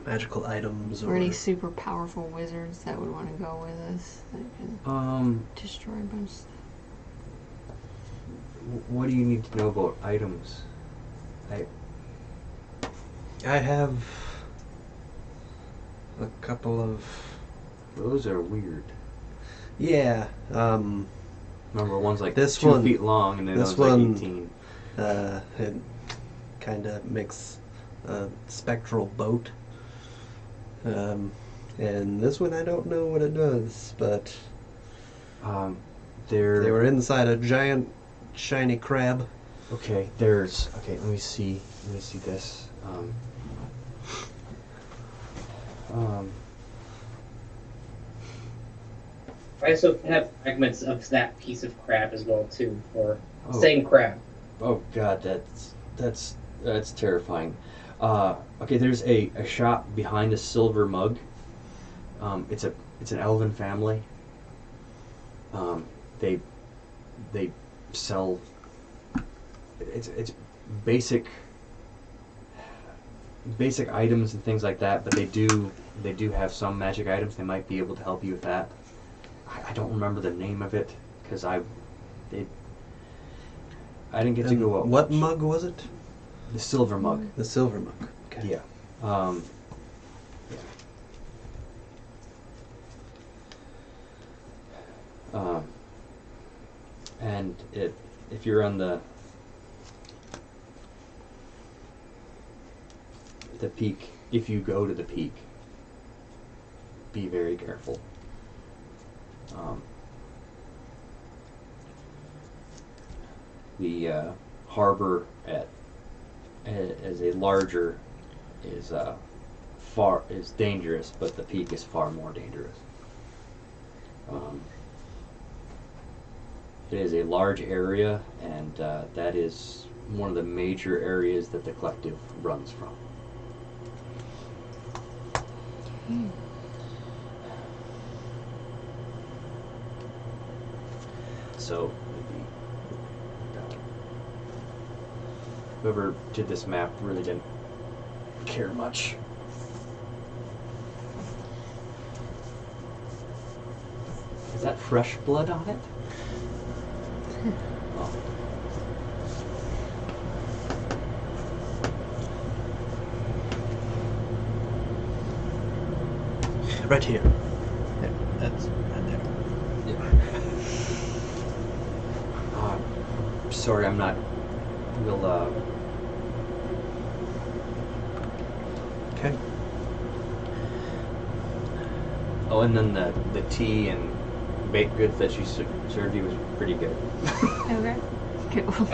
magical items Or any super powerful wizards that would want to go with us that can destroy a bunch of stuff. What do you need to know about items? I have a couple of. Those are weird. Yeah. Remember, one's like This 2 one- feet long, and then this one's one- like 18. It kind of makes a spectral boat. And this one I don't know what it does, but they were inside a giant shiny crab. Okay, let me see this. I also have fragments of that piece of crab as well too, or Oh. same crab. Oh god, that's terrifying. Okay, there's a shop behind a silver mug. It's an elven family. They sell. It's basic items and things like that, but they do have some magic items. They might be able to help you with that. I don't remember the name of it because I didn't get to And go up. what mug was it? The silver mug. The silver mug. Okay. Yeah. And if you're on the peak, if you go to the peak, be very careful. The harbor as a larger is dangerous, but the peak is far more dangerous. It is a large area, and that is one of the major areas that the collective runs from. So maybe whoever did this map really didn't care much. Is that fresh blood on it? Oh. Right here. There, that's right there. Sorry, I'm not. We'll Okay. Oh, and then the tea and baked goods that she served you was pretty good. Okay. Cool.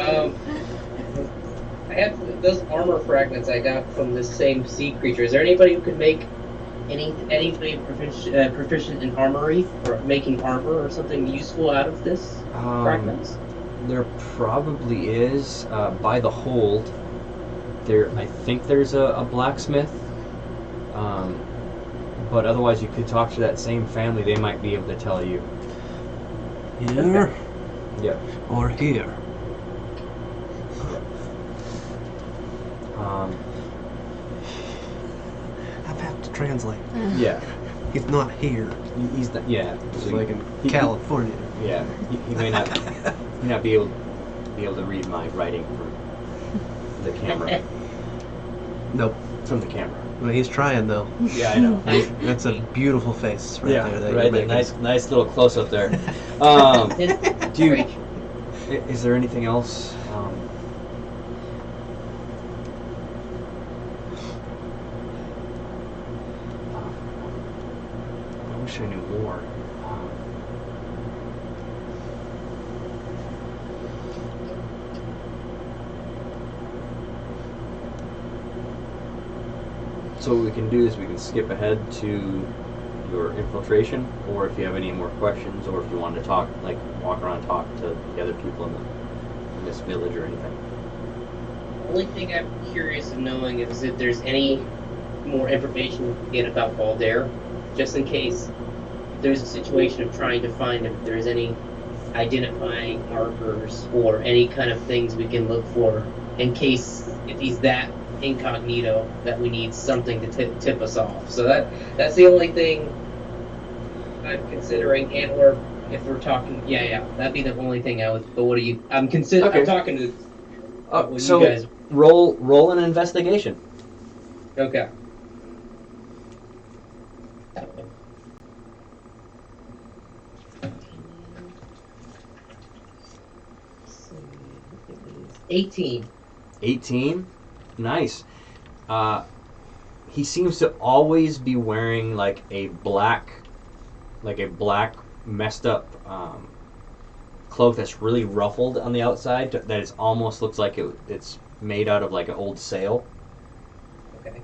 I have those armor fragments I got from this same sea creature. Is there anybody who could make anybody proficient in armory or making armor or something useful out of this fragments? There probably is by the hold. I think there's a blacksmith. But otherwise, you could talk to that same family. They might be able to tell you. Here Yep. or here. I've had to translate. Yeah. He's not here. He's not. Yeah. It's So like in he- California. Yeah. He may not be able to read my writing from the camera. Nope. From the camera. Well, he's trying though. Yeah, I know. That's a beautiful face right there. That right you're there. making. Nice little close up there. Do you? Is there anything else? I wish I knew more. So what we can do is we can skip ahead to your infiltration, or if you have any more questions, or if you want to talk, like walk around and talk to the other people in this village or anything. The only thing I'm curious of knowing is if there's any more information we can get about Baldair, just in case there's a situation of trying to find him, if there's any identifying markers or any kind of things we can look for in case if he's that incognito that we need something to tip us off. So that's the only thing I'm considering, and or if we're talking, that'd be the only thing I would. But what do you? I'm Okay. talking to. So you guys. roll an investigation. Okay. $18. 18. Nice. He seems to always be wearing like a black messed up cloak that's really ruffled on the outside. That is almost looks like it's made out of like an old sail. Okay.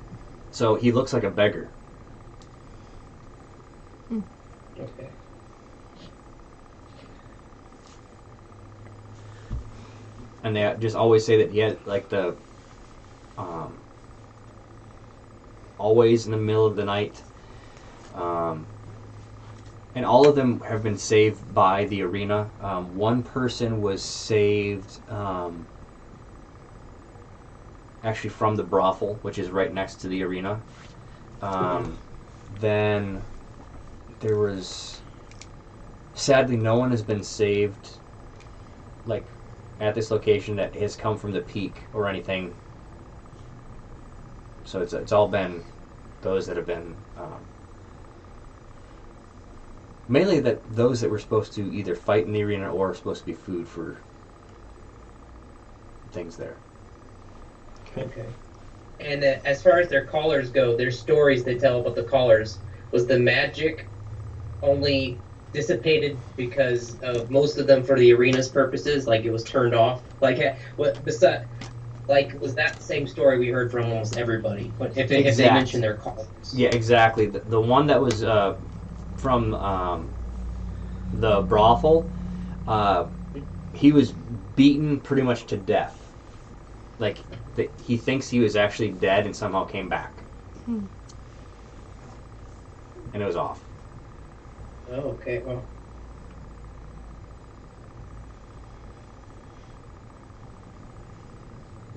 So he looks like a beggar. Okay. And they just always say that he had like the always in the middle of the night, and all of them have been saved by the arena. One person was saved actually from the brothel, which is right next to the arena. Then there was, sadly, no one has been saved like at this location that has come from the peak or anything. So it's all been those that have been Mainly those that were supposed to either fight in the arena or are supposed to be food for things there. Okay. And as far as their callers go, their stories they tell about the callers, was the magic only dissipated because of most of them for the arena's purposes, like it was turned off? Like what besides, like was that the same story we heard from almost everybody? But if they mentioned their callers. Yeah, exactly. The one that was from the brothel, he was beaten pretty much to death. Like he thinks he was actually dead and somehow came back, and it was off. Oh, okay. Well.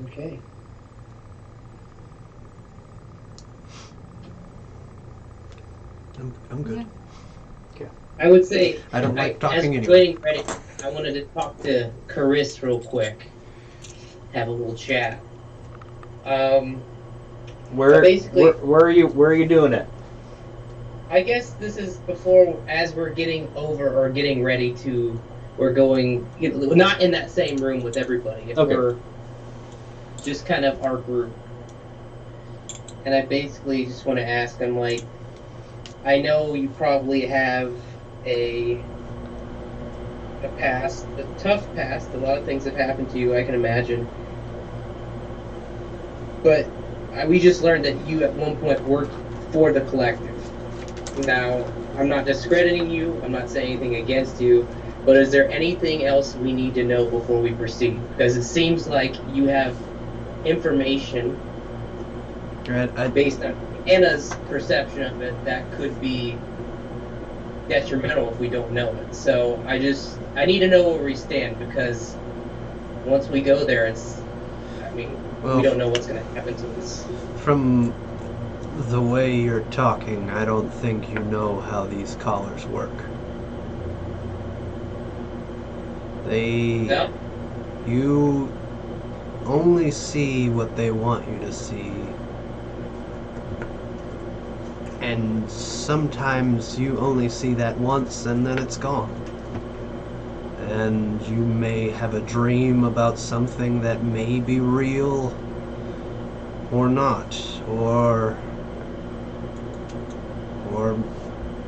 Okay. I'm good. Yeah. I would say I don't like talking as anyway. we're getting ready, I wanted to talk to Caris real quick. Have a little chat. Where basically- where are you doing it? I guess this is before, as we're getting over or getting ready to, we're going, not in that same room with everybody. If Okay. we're just kind of our group. And I basically just want to ask, I'm like, I know you probably have a past, a tough past. A lot of things have happened to you, I can imagine. But we just learned that you at one point worked for the Collective. Now, I'm not discrediting you, I'm not saying anything against you, but is there anything else we need to know before we proceed? Because it seems like you have information based on Anna's perception of it that could be detrimental if we don't know it. So I need to know where we stand, because once we go there, we don't know what's going to happen to us. From the way you're talking, I don't think you know how these collars work. No? You only see what they want you to see. And sometimes you only see that once and then it's gone. And you may have a dream about something that may be real or not, or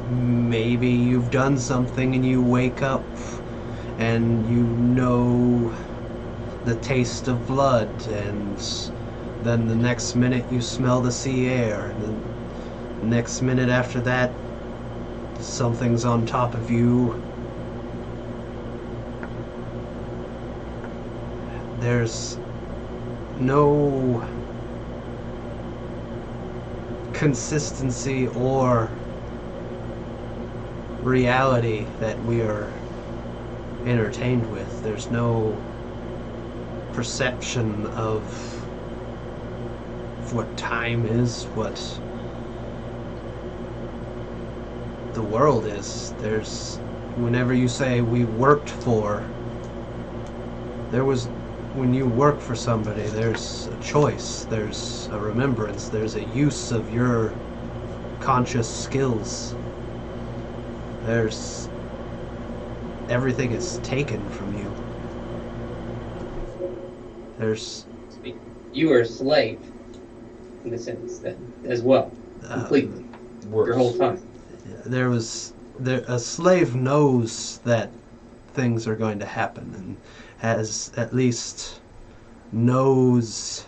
maybe you've done something and you wake up and you know the taste of blood, and then the next minute you smell the sea air, and then the next minute after that something's on top of you. There's no consistency or reality that we are entertained with. There's no perception of what time is, what the world is. Whenever you say we worked for, when you work for somebody, there's a choice, there's a remembrance, there's a use of your conscious skills. Everything is taken from you. You were a slave, in the sense that, as well, completely, your whole time. A slave knows that things are going to happen, and has at least knows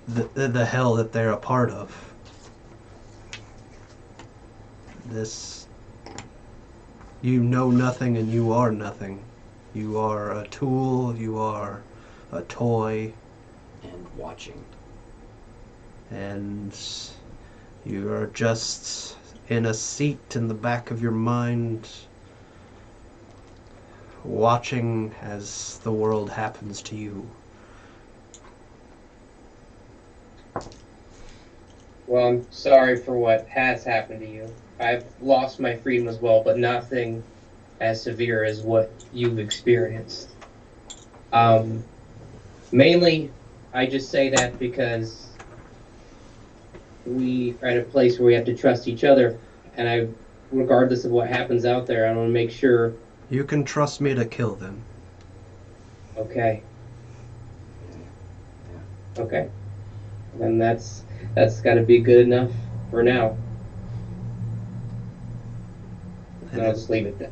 the hell that they're a part of. You know nothing and you are nothing. You are a tool, you are a toy. And watching. And you are just in a seat in the back of your mind, watching as the world happens to you. Well, I'm sorry for what has happened to you. I've lost my freedom as well, but nothing as severe as what you've experienced. Mainly, I just say that because we are at a place where we have to trust each other, and regardless of what happens out there, I want to make sure. You can trust me to kill them. Okay. Okay. Then that's got to be good enough for now. And I'll just leave it there.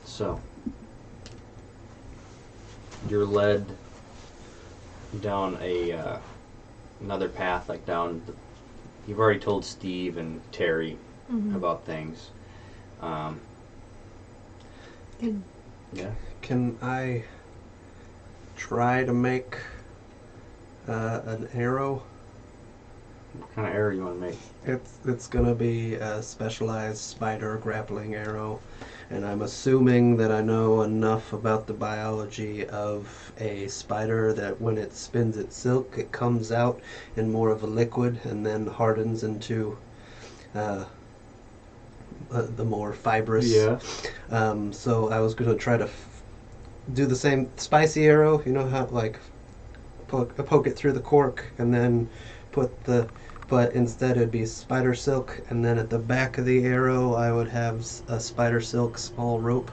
So, you're led down a another path, like down. You've already told Steve and Terry about things. Good. Yeah. Can I try to make an arrow? What kind of arrow you want to make? It's gonna be a specialized spider grappling arrow, and I'm assuming that I know enough about the biology of a spider that when it spins its silk, it comes out in more of a liquid and then hardens into the more fibrous. Yeah. So I was gonna try to do the same spicy arrow. You know how like poke it through the cork and then put the. But instead it'd be spider silk, and then at the back of the arrow I would have a spider silk small rope.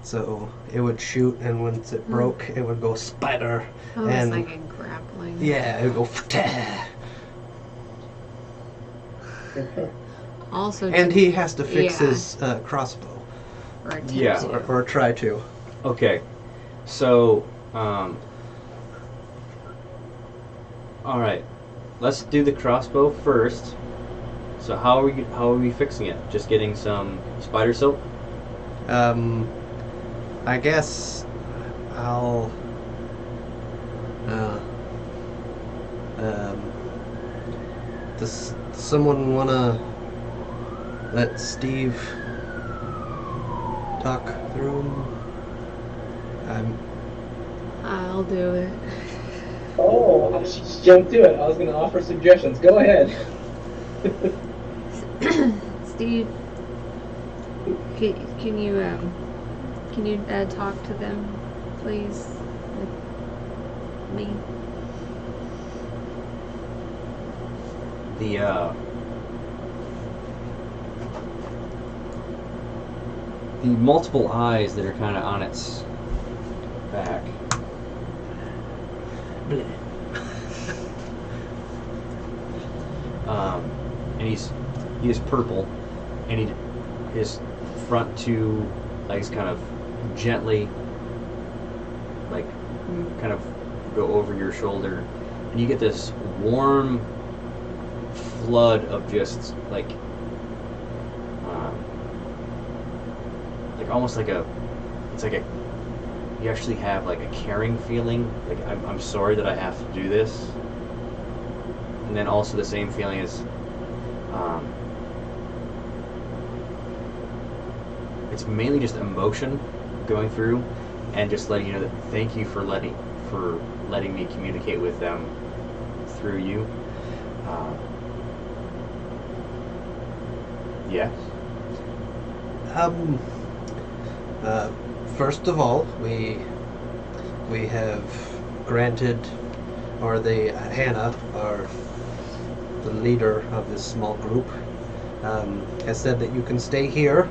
So it would shoot, and once it broke, it would go spider. Oh, and it's like a grappling. yeah, it would go ftah. Also, And he has to fix Yeah. his crossbow, or attempt Yeah. to. or try to. Okay. So, all right. Let's do the crossbow first. So how are we fixing it? Just getting some spider silk? I guess I'll. Does someone wanna let Steve talk through him? I'll do it. Oh, I just jumped to it. I was going to offer suggestions. Go ahead. Steve, can you talk to them, please, with me? The multiple eyes that are kind of on its back. And he is purple, and his front two legs kind of gently, like, kind of go over your shoulder, and you get this warm flood of just like almost like it's like you actually have like a caring feeling, like I'm sorry that I have to do this, and then also the same feeling is it's mainly just emotion going through, and just letting you know that thank you for letting me communicate with them through you. Yes. First of all, we have granted, or Hannah, the leader of this small group, has said that you can stay here,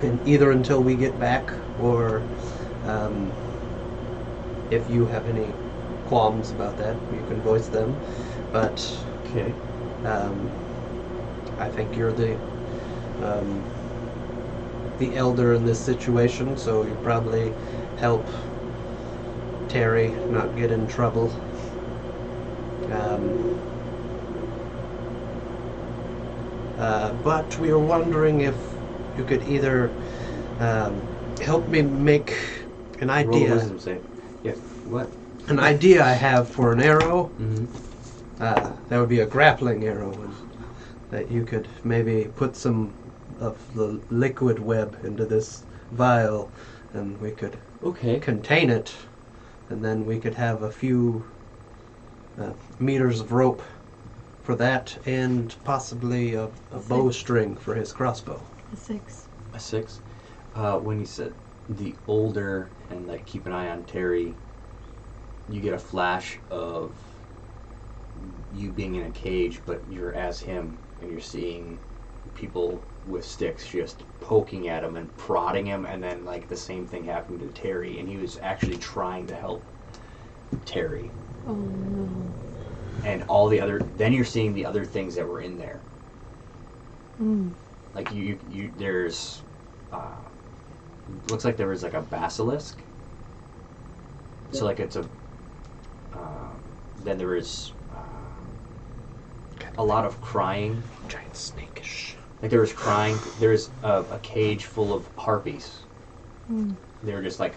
and either until we get back, or if you have any qualms about that, you can voice them. But Okay. I think you're the elder in this situation, so you probably help Terry not get in trouble. But we were wondering if you could either help me make an Roll a idea. wisdom save. Yeah. What? An idea I have for an arrow. Mm-hmm. That would be a grappling arrow, and that you could maybe put some of the liquid web into this vial, and we could Okay. contain it, and then we could have a few meters of rope for that, and possibly a bowstring for his crossbow. A 6. A 6. When you said the older and like keep an eye on Terry, you get a flash of you being in a cage, but you're as him, and you're seeing people with sticks just poking at him and prodding him, and then like the same thing happened to Terry, and he was actually trying to help Terry. Oh no. And all the other, then you're seeing the other things that were in there. Mm. Like there's, looks like there was like a basilisk. So like it's a, then there is a lot of crying. Giant snakish. Like there was crying. There's a cage full of harpies. Mm. They were just like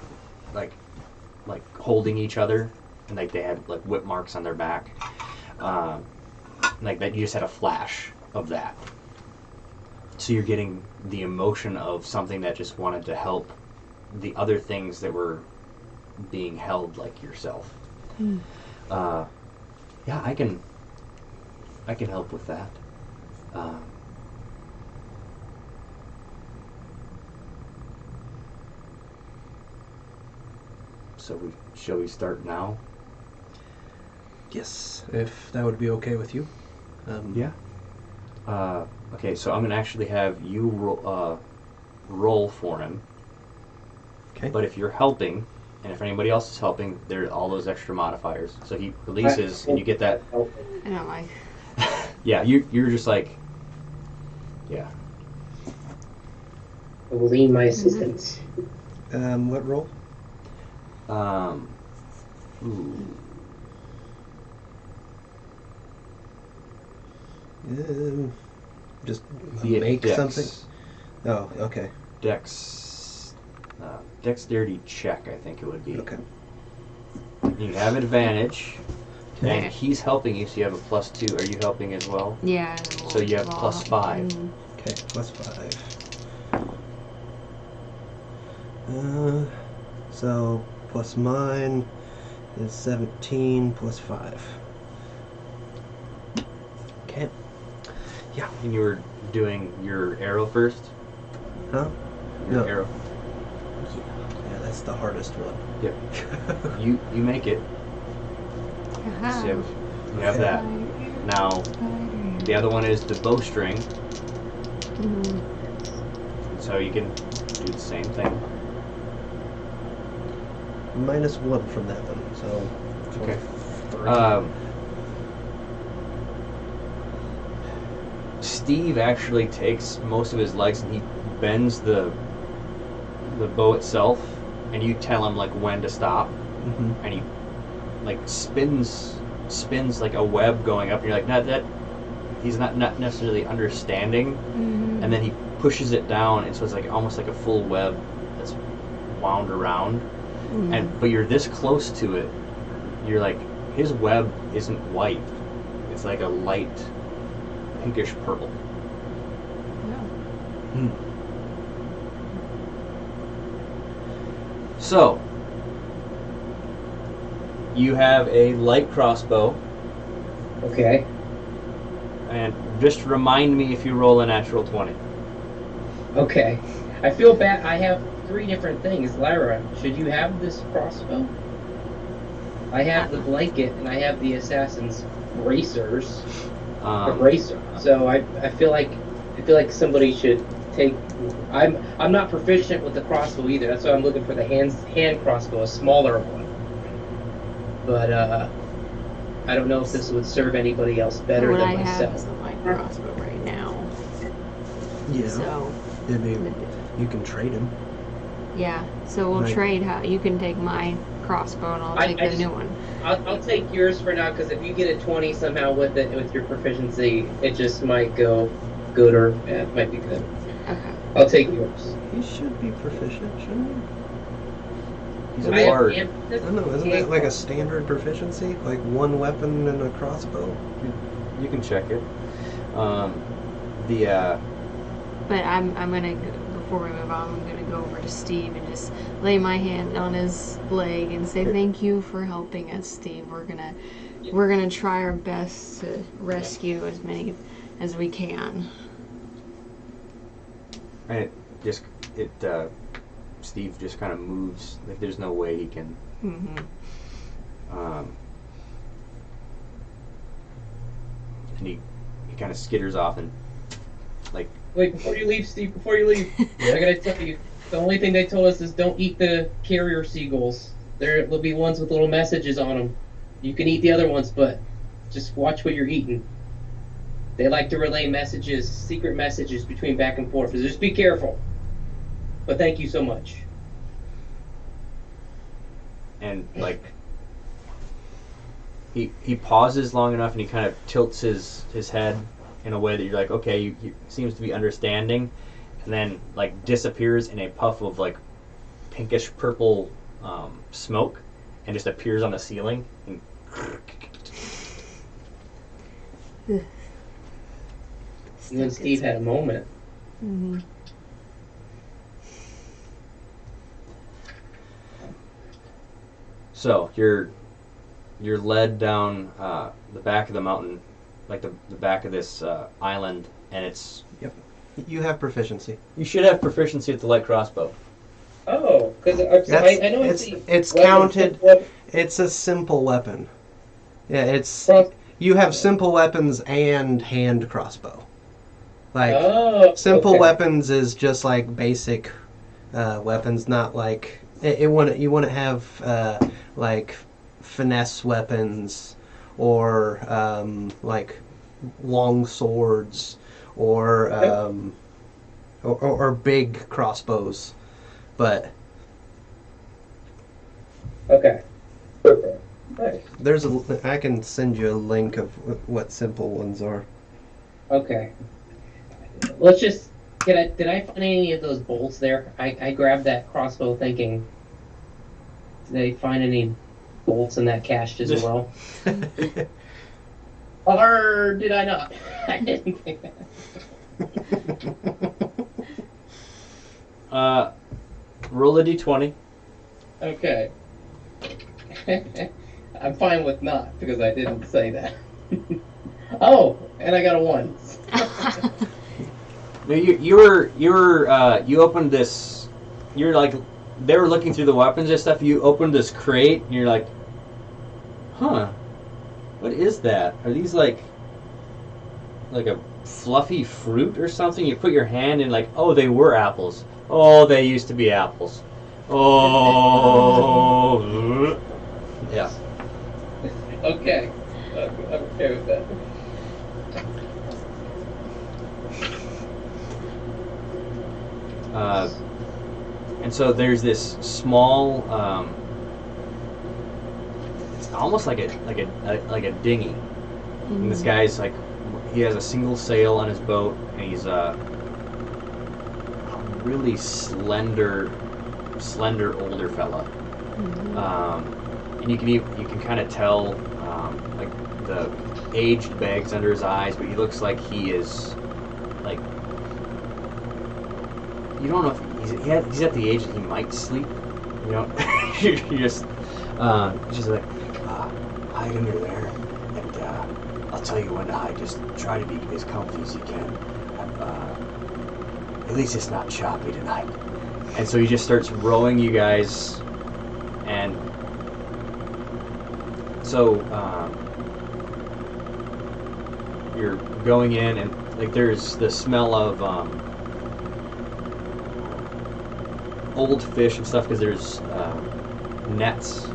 holding each other, and like they had like whip marks on their back. Like that, you just had a flash of that. So you're getting the emotion of something that just wanted to help the other things that were being held, like yourself. Mm. Yeah, I can help with that. So shall we start now? Yes, if that would be okay with you. Yeah. Okay, so I'm gonna actually have you roll for him. Okay. But if you're helping, and if anybody else is helping, there are all those extra modifiers. So he releases, and you get that. I don't like. Yeah, you're just like. Yeah. I will lean my assistance. What role? Ooh. Just Be it make dex. something. Oh, okay. Dexterity check, I think it would be. Okay. You have advantage, Okay. and he's helping you, so you have a +2. Are you helping as well? Yeah. So you have +5. Mm. Okay, +5. So plus mine is 17 plus 5. Okay. Yeah. And you were doing your arrow first? Huh? Your No. arrow. Yeah, that's the hardest one. Yep. You make it. Aha. So you have that. Now, the other one is the bowstring. Mm. So you can do the same thing. -1 from that one, so. Okay. 3. Steve actually takes most of his legs and he bends the bow itself, and you tell him like when to stop, Mhm. and he like spins like a web going up, and you're like, not that. He's not necessarily understanding, Mhm. and then he pushes it down, and so it's like almost like a full web that's wound around. Mm. But you're this close to it, you're like, his web isn't white, it's like a light pinkish purple. Yeah. So you have a light crossbow, Okay. and just remind me if you roll a natural 20. Okay. I feel bad. I have 3 different things. Lyra, should you have this crossbow? I have the blanket and I have the assassin's bracers. A bracer. So I feel like somebody should take. I'm not proficient with the crossbow either. That's why I'm looking for the hand crossbow, a smaller one. But I don't know if this would serve anybody else better What than I have myself. is a light crossbow right now. Yeah. So. It'd be, you can trade him. Yeah. So we'll Right. trade. How you can take my crossbow and I'll I take the just- new one. I'll take yours for now because if you get a 20 somehow with your proficiency, it just might go good or it might be good. Okay. I'll take yours. He should be proficient, shouldn't he? He's a I have bard. I don't know, isn't that like a standard proficiency? Like one weapon and a crossbow? You can check it. But I'm gonna before we move on, I'm gonna go over to Steve and just lay my hand on his leg and say thank you for helping us, Steve. We're gonna try our best to rescue as many as we can. And Steve just kind of moves. Like there's no way he can. Mm-hmm. And he kind of skitters off and like. Wait, before you leave, Steve, before you leave, I gotta tell you, the only thing they told us is don't eat the carrier seagulls. There will be ones with little messages on them. You can eat the other ones, but just watch what you're eating. They like to relay messages, secret messages between back and forth. So just be careful. But thank you so much. And like he pauses long enough and he kind of tilts his head in a way that you're like, okay, he seems to be understanding, and then like disappears in a puff of like pinkish purple smoke and just appears on the ceiling and You and Steve had a moment. Mm-hmm. so you're led down the back of the mountain, like the back of this island, and it's You have proficiency. you should have proficiency at the light crossbow. Oh, because I know It's counted. It's a simple weapon. Yeah, it's you have simple weapons and hand crossbow. Like simple weapons is just like basic weapons, not like it wouldn't. You wouldn't have like finesse weapons or like long swords or big crossbows, but Okay. Nice. I can send you a link of what simple ones are. Okay. Let's just. Did I find any of those bolts there? I grabbed that crossbow thinking. Did they find any bolts in that cache as well? Or did I not? I didn't think that. Roll a d20. Okay. I'm fine with not because I didn't say that. Oh, and I got a 1. No, you opened this. You're like, they were looking through the weapons and stuff. You opened this crate and you're like, huh, what is that? Are these like a fluffy fruit or something? You put your hand in, like, oh, they were apples. Oh, they used to be apples. Oh, yeah. Okay. I'm okay with that. And so there's this small, it's almost like a dinghy. And this guy's like, he has a single sail on his boat, and he's a really slender older fella. And you can kind of tell like the aged bags under his eyes, but he looks like he is like, you don't know if he's at the age that he might sleep. You know, you're just like, hide under there, and I'll tell you when to hide. Just try to be as comfy as you can. At least it's not choppy tonight. And so he just starts rowing you guys, and so you're going in, and like there's the smell of old fish and stuff because there's nets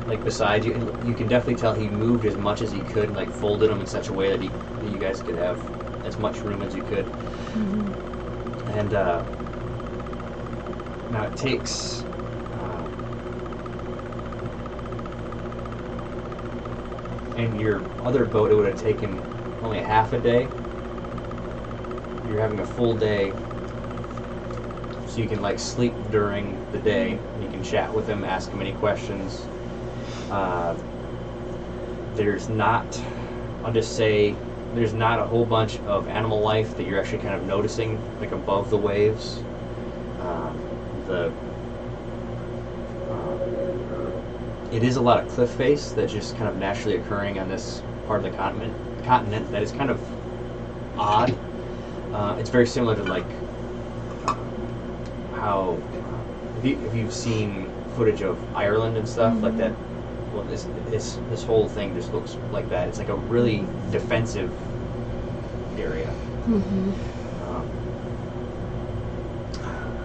like beside you, and you can definitely tell he moved as much as he could and like folded them in such a way that you guys could have as much room as you could. And now it takes and your other boat, it would have taken only half a day. You're having a full day, so you can like sleep during the day. You can chat with him, ask him any questions. There's not, I'll just say, there's not a whole bunch of animal life that you're actually kind of noticing, like above the waves. It is a lot of cliff face that's just kind of naturally occurring on this part of the continent that is kind of odd. It's very similar to like how if you've seen footage of Ireland and stuff like that, well, this whole thing just looks like that. It's like a really defensive area. Mm-hmm.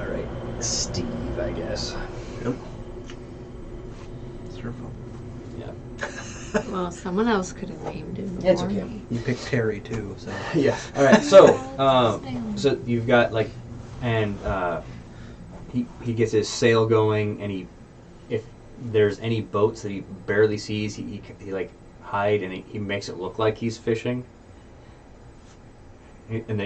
All right, Steve, I guess. Yep. It's her fault. Yeah. Well, someone else could have named him. Yeah, it's before okay. me. You picked Terry too, so. Yeah. All right. So you've got like, and he gets his sail going, and if there's any boats that he barely sees, he like hide, and he makes it look like he's fishing. And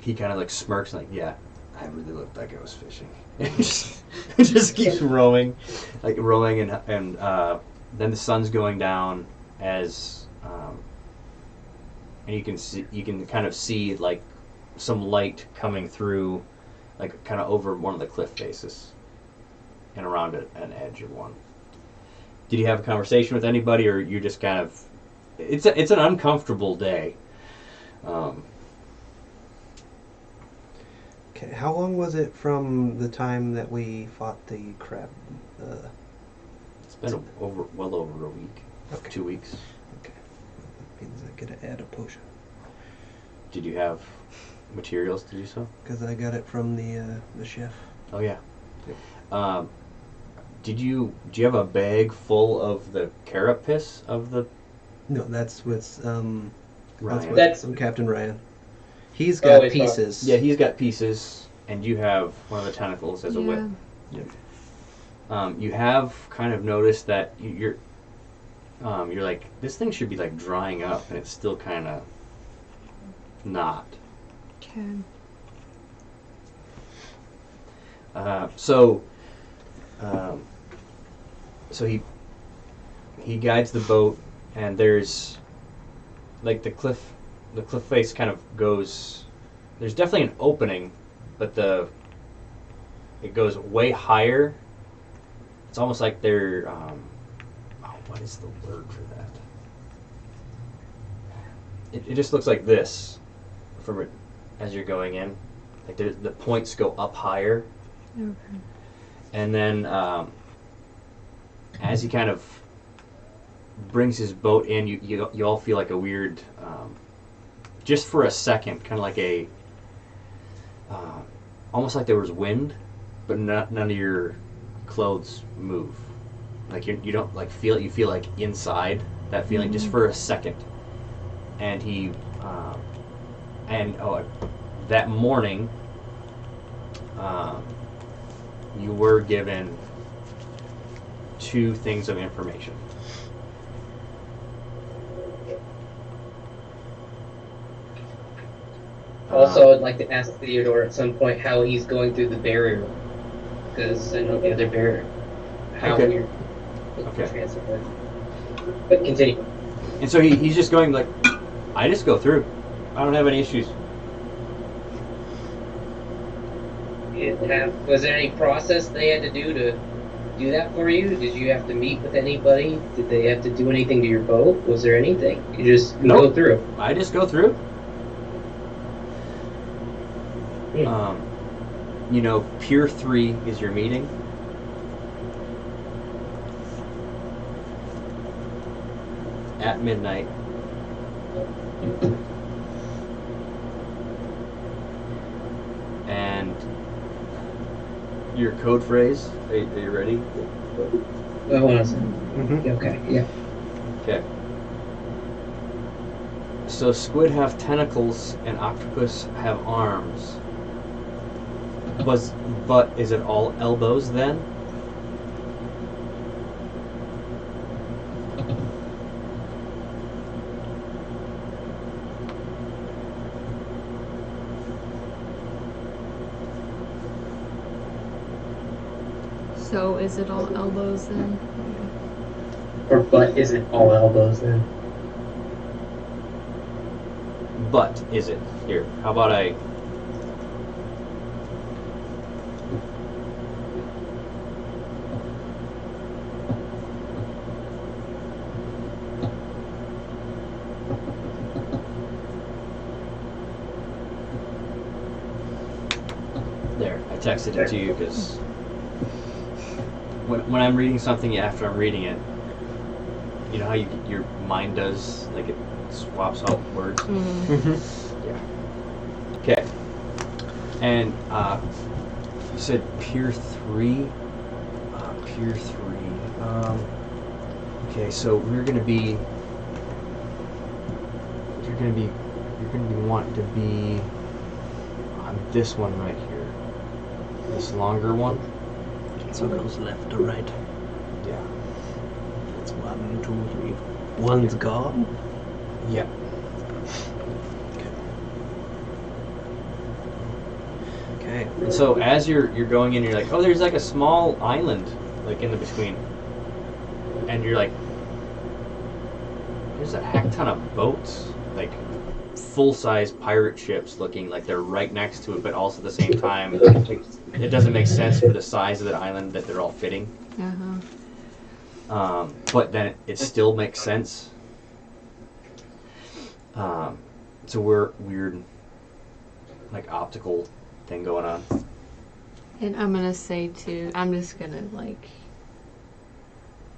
he kind of like smirks, like, yeah, I really looked like I was fishing. And just keeps rowing, and then the sun's going down as, and you can kind of see like some light coming through, like kind of over one of the cliff faces, and around an edge of one. Did you have a conversation with anybody, or you just kind of? It's an uncomfortable day. Okay, how long was it from the time that we fought the crab? It's been well over a week, Okay. 2 weeks. Okay. That means I gotta add a potion. Did you have materials to do so? Because I got it from the chef. Oh yeah. Do you have a bag full of the carapace of the No, that's with Ryan? That's- from Captain Ryan. He's got it's not- pieces. Yeah, he's got pieces, and you have one of the tentacles as a whip. You have kind of noticed that you're like, this thing should be like drying up, and it's still kind of not. Okay. So he guides the boat, and there's like the cliff face kind of goes. There's definitely an opening, but it goes way higher. It's almost like they're what is the word for that? It just looks like this from it as you're going in. Like the points go up higher. Okay. And then as he kind of brings his boat in, you all feel like a weird, just for a second, kind of like a, almost like there was wind, but none of your clothes move. Like you don't like feel it. You feel like inside that feeling just for a second. And that morning, you were given 2 things of information. Also, I'd like to ask Theodore at some point how he's going through the barrier, because I know the other barrier. How Okay. we're looking for Okay. transfer. But continue. And so he's just going like, I just go through. I don't have any issues. Was there any process they had to do that for you? Did you have to meet with anybody? Did they have to do anything to your boat? Was there anything? You just Nope. go through. I just go through. Pier 3 is your meeting. At midnight. And your code phrase, are you ready? Oh, hold on a second. Mm-hmm. Okay, yeah. Okay. So squid have tentacles and octopus have arms. But is it all elbows then? So is it all elbows then? Or butt isn't all elbows then? But is it? Here, how about I... There, I texted it to you because when I'm reading something after I'm reading it, you know how your mind does, like it swaps out words? Mm-hmm. Yeah. Okay. And you said Pier 3? Pier 3. Okay, so we're gonna be... You're gonna be wanting to be on this one right here. This longer one. So it goes left to right. Yeah. It's 1, 2, 3. One's gone. Yeah. Okay. And so as you're going in, you're like, oh, there's like a small island, like in the between, and you're like, there's a heck ton of boats, like full-size pirate ships, looking like they're right next to it, but also at the same time, it doesn't make sense for the size of that island that they're all fitting. But then it still makes sense. It's a weird, like optical thing going on. And I'm gonna say too, I'm just gonna like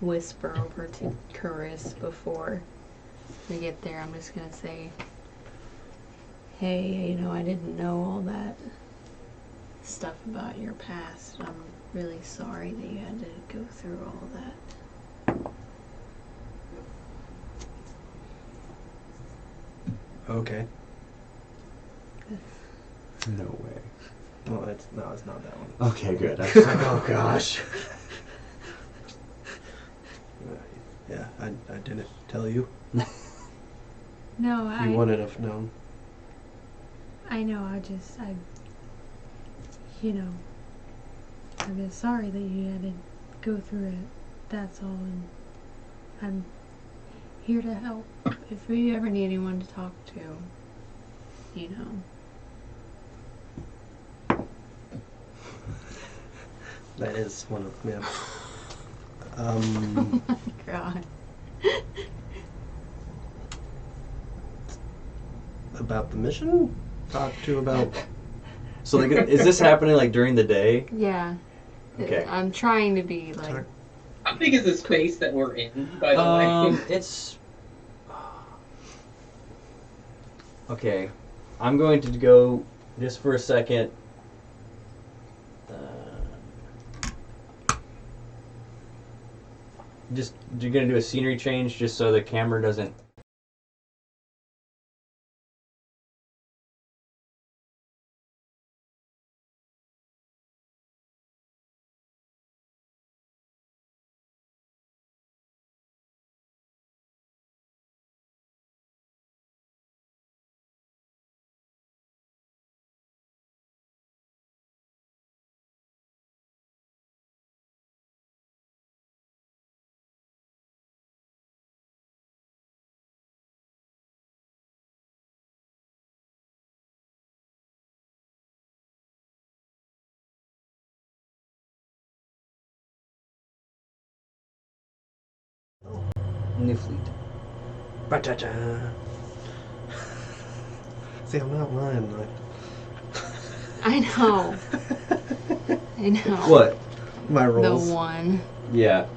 whisper over to Chris before we get there. I'm just gonna say, hey, you know, I didn't know all that stuff about your past. I'm really sorry that you had to go through all that. Okay. No way. No, it's not that one. Okay, good. I was like, oh gosh. Yeah, I didn't tell you. No, You wouldn't have known. I know, you know, I'm just sorry that you had to go through it. That's all, and I'm here to help. If you ever need anyone to talk to, you know. That is one of them. Oh my god. About the mission? Talk to about... So like, is this happening like during the day? Yeah. Okay. I'm trying to be like... Talk- How big is the space that we're in, by the way? It's... Okay. I'm going to go just for a second. Just, you're going to do a scenery change just so the camera doesn't... New fleet. Ba-cha-cha. See, I'm not lying. I know. I know. What? My The rolls. one. Yeah.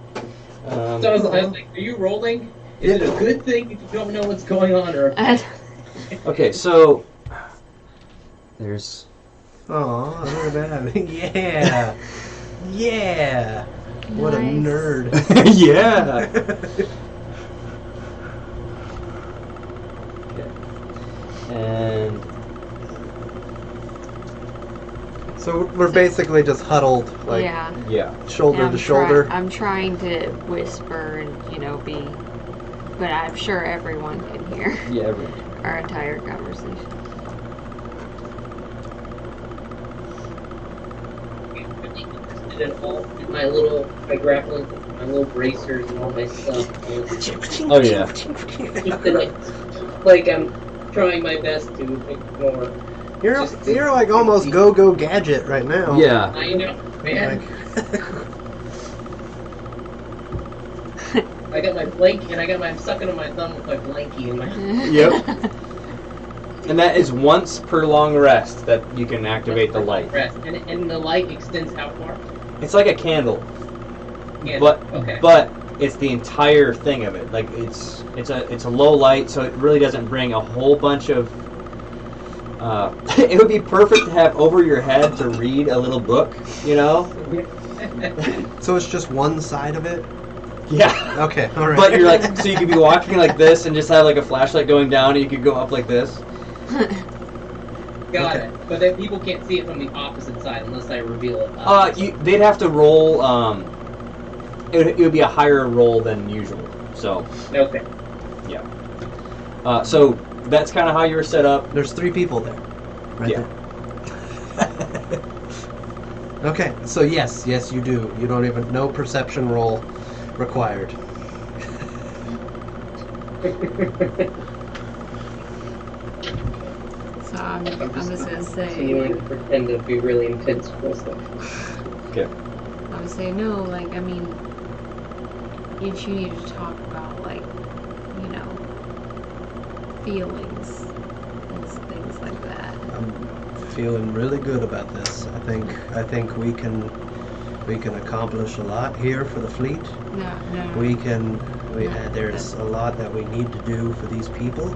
So I was like, are you rolling? Is it a good thing if you don't know what's going on, or? Okay, so... There's... Aw, look at that. Yeah. Yeah. What a Nice. nerd. yeah! Okay. And... So we're basically just huddled, like yeah. Yeah. shoulder And to shoulder. I'm trying to whisper and, you know, be... But I'm sure everyone can hear Yeah, our entire conversation. In all my grappling, my little bracers and all my stuff. Oh, yeah. Like I'm trying my best to ignore. You're like almost go gadget right now. Yeah. I know, man. I got my blank, and I'm sucking on my thumb with my blankie in my. Yep. And that is once per long rest that you can activate the light. Rest. And the light extends how far? It's like a candle. Yeah, but okay. but it's the entire thing of it. Like it's a low light, so it really doesn't bring a whole bunch of. It would be perfect to have over your head to read a little book, you know? So it's just one side of it? Yeah. Okay, alright. But you're like, so you could be walking like this and just have like a flashlight going down, and you could go up like this. Got Okay. it. But then people can't see it from the opposite side unless I reveal it. They'd have to roll. It would be a higher roll than usual. So Okay. yeah. So that's kind of how you were set up. There's 3 people there. Right Yeah. there. Okay, so yes, you do. You don't even, no perception roll required. So I'm just gonna say, Continuing to pretend to be really intense with stuff. Okay. I would say no. Like, I mean, if you need to talk about, like, you know, feelings and things like that. I'm feeling really good about this. I think we can accomplish a lot here for the fleet. No. There's a lot that we need to do for these people.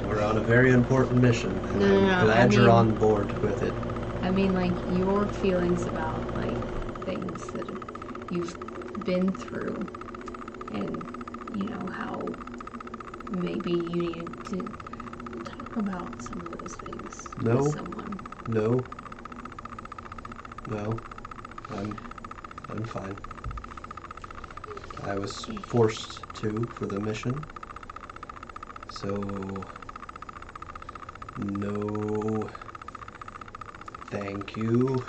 We're on a very important mission, and I'm glad you're on board with it. I mean, like, your feelings about, like, things that you've been through, and, you know, how maybe you needed to talk about some of those things No. with someone. No, I'm fine. I was forced to for the mission, so no, thank you.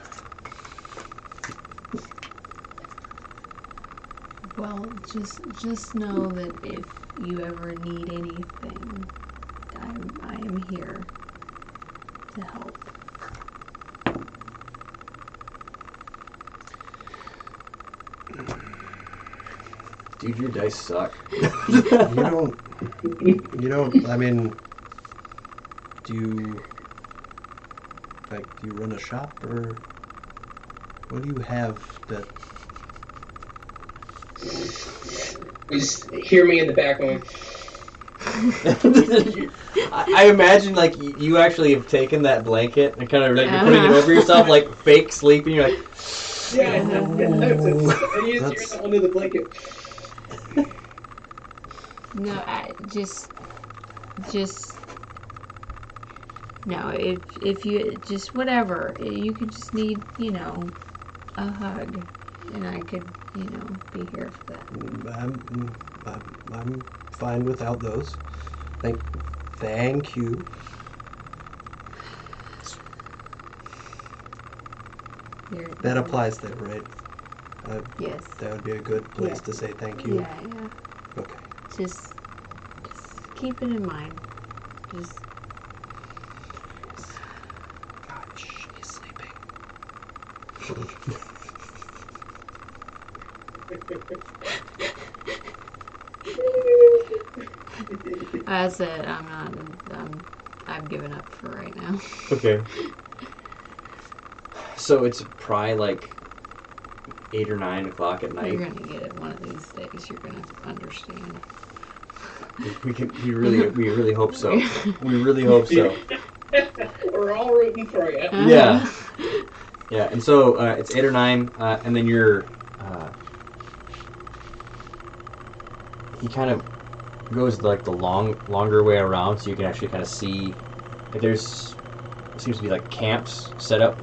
Well, just know that if you ever need anything, I am here to help. Dude, your dice suck. You don't, I mean, do you run a shop, or what do you have that? You just hear me in the background. I imagine like you actually have taken that blanket and kind of like you're putting it over yourself, like fake sleeping. You're like, Yeah, and you're That's- under the blanket. No, I just no. If you just whatever, you could just need, you know, a hug, and I could, you know, be here for that. I'm fine without those. Thank you. That applies there, right? Yes. That would be a good place Yeah. to say thank you. Yeah. Okay. Just keep it in mind. Just God, she's sleeping. that's it. I've given up for right now. okay. So it's probably like 8 or 9 o'clock at night. You're gonna get it one of these days. You're gonna understand. We really hope so. We really hope so. We're all rooting for you. Yeah. Yeah, and so it's 8 or 9, and then you're. He kind of goes like the longer way around, so you can actually kind of see. Like there's seems to be like camps set up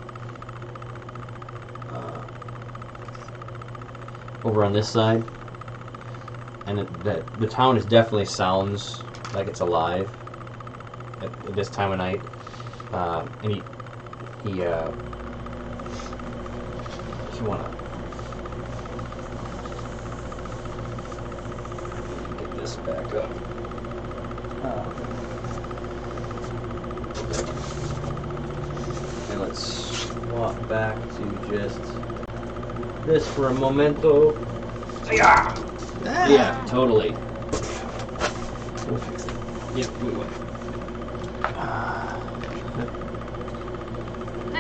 over on this side, and the town is definitely sounds like it's alive at this time of night. And he if you wanna get this back up. And let's swap back to just this for a momento. Yeah, yeah, totally. We'll fix it. Yep, we will. I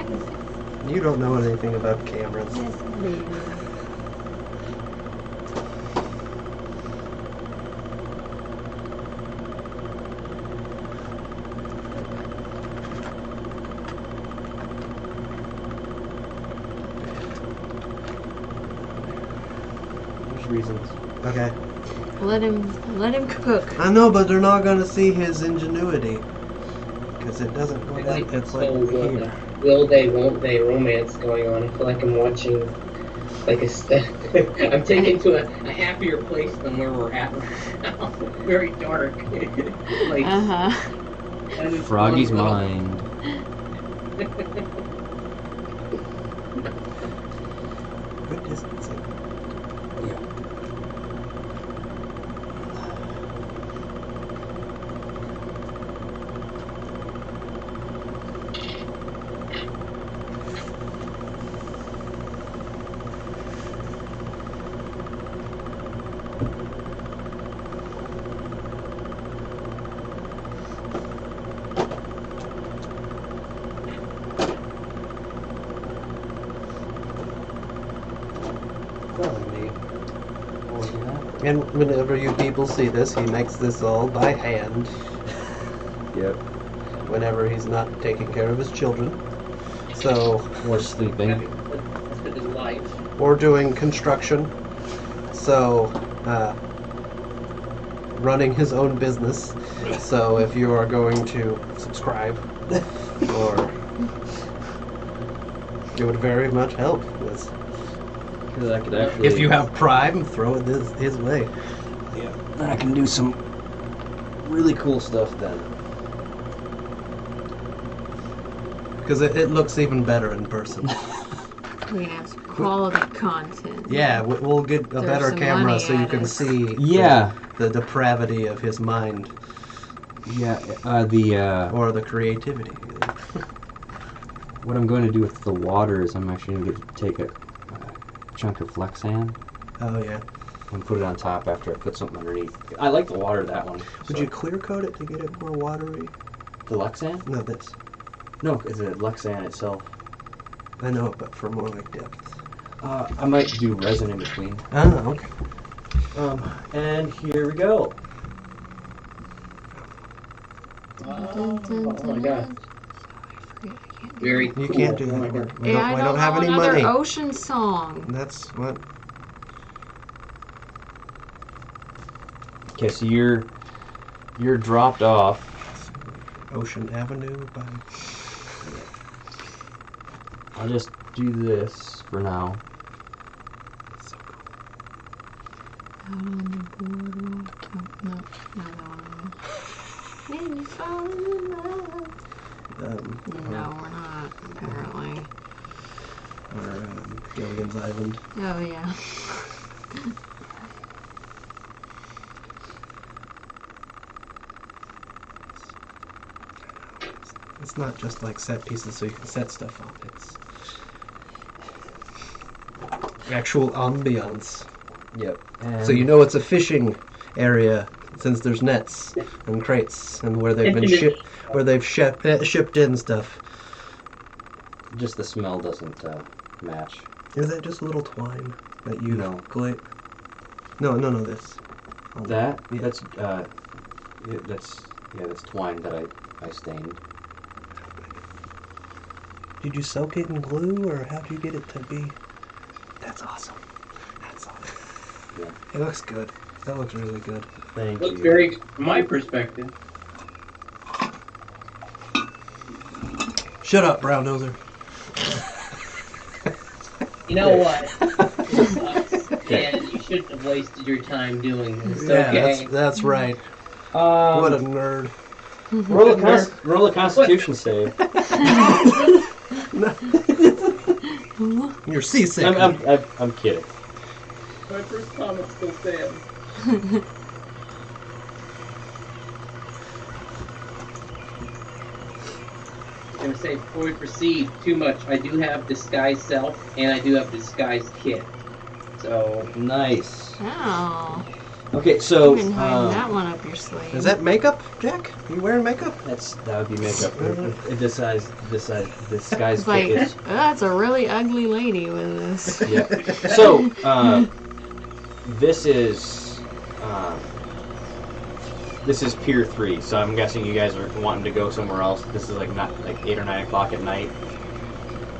can fix You don't know anything about cameras. it. reasons. Okay. Let him cook. I know, but they're not gonna see his ingenuity. Because it doesn't look Like it's this like whole here. will they, won't they romance going on. I feel like I'm watching like I'm taken to a happier place than where we're at right now. Very dark. Like and it's Froggy's going well. mind. Good distancing. And whenever you people see this, he makes this all by hand. Yep. Whenever he's not taking care of his children. So, Or sleeping. That's been his life. or doing construction. So, running his own business. So if you are going to subscribe, or it would very much help. Yes. Because I could actually. If you have Prime, throw it his way. Yeah. Then I can do some really cool stuff then. Because it looks even better in person. We have some quality content. Yeah, we'll get a Throw better some camera money so you at can us. see Yeah. the depravity of his mind, Yeah. or the creativity. What I'm going to do with the water is I'm actually going to take a chunk of Flexan Oh yeah. and put it on top after I put something underneath. I like the water of that one. Would you clear coat it to get it more watery? The Lexan? No, this. No, it's the Lexan itself. I know, but for more like depth. I might do resin in between. Oh, okay. And here we go. Oh my god. I forget, I can't do Very that. cool. You can't do Oh my that. God. We Yeah, I don't have know any another money. ocean song. That's what. Okay, so you're dropped off. Ocean Avenue by. I'll just do this for now. So cool. Out on the boardwalk. Oh, no, not that one. When you fall in love. No, we're not, apparently. Or Gilligan's Island. Oh, yeah. It's not just like set pieces so you can set stuff on. It's actual ambiance. Yep. And So you know it's a fishing area since there's nets and crates and where they've been shipped in stuff. just the smell doesn't match. Is that just a little twine that you No. glade? No, this. That Yeah. that's that's twine that I stained. Did you soak it in glue, or how do you get it to be? That's awesome. That's awesome. Yeah. It looks good. That looks really good. Thank Looks you. very, from my perspective. Shut up, brown noser. You know what? It sucks, and you shouldn't have wasted your time doing this. Yeah, Okay. that's right. What a Um, nerd. roll a Constitution save. You're seasick. I'm kidding. My first comment still stands. I'm gonna say before we proceed too much, I do have disguise self and I do have disguise kit. So Nice. Oh. Okay, so You've been hiding that one up your sleeve. Is that makeup, Jack? You wearing makeup? that would be makeup. This guy's It's like, kit is. that's a really ugly lady with this. Yeah. So, this is Pier 3. So I'm guessing you guys are wanting to go somewhere else. This is like 8 or 9 o'clock at night.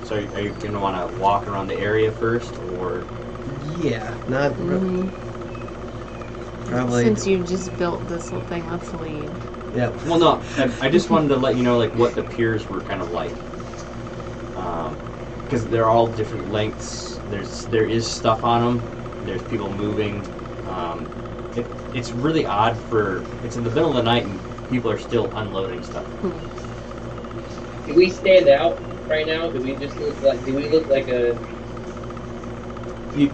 So are you gonna want to walk around the area first, or? Yeah. Not. Mhm. Probably. Since you just built this whole thing, let's leave. Yep. Well, no, I just wanted to let you know like what the piers were kind of like, because they're all different lengths. There is stuff on them. There's people moving. It's really odd it's in the middle of the night and people are still unloading stuff. Do we stand out right now? Do we look like a You,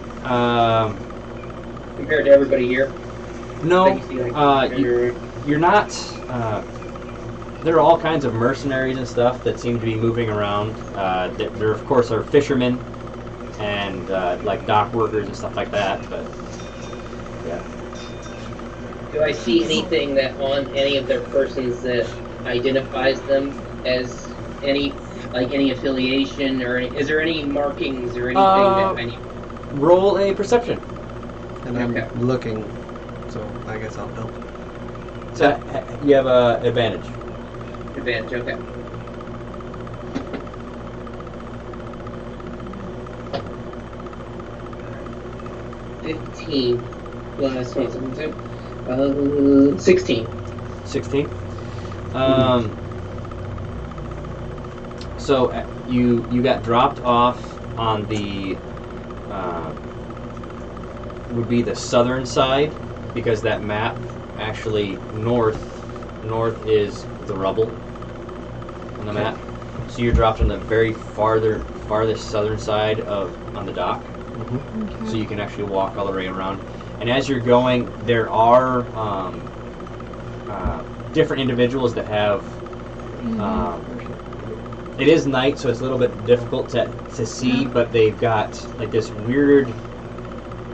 compared to everybody here? no, Like you see, like, you're not. There are all kinds of mercenaries and stuff that seem to be moving around. There of course are fishermen and like dock workers and stuff like that. But yeah, Do I see anything that on any of their persons that identifies them as any affiliation or is there any markings or anything that I need? roll a perception. And I'm Okay. looking, so I guess I'll help. So you have an advantage. Advantage, okay. $15 plus 16. 16. So you got dropped off on the would be the southern side because that map actually north is the rubble on the map. So you're dropped on the very farthest southern side on the dock. Mm-hmm. So you can actually walk all the way around. And as you're going, there are different individuals that have. It is night, so it's a little bit difficult to see, but they've got like this weird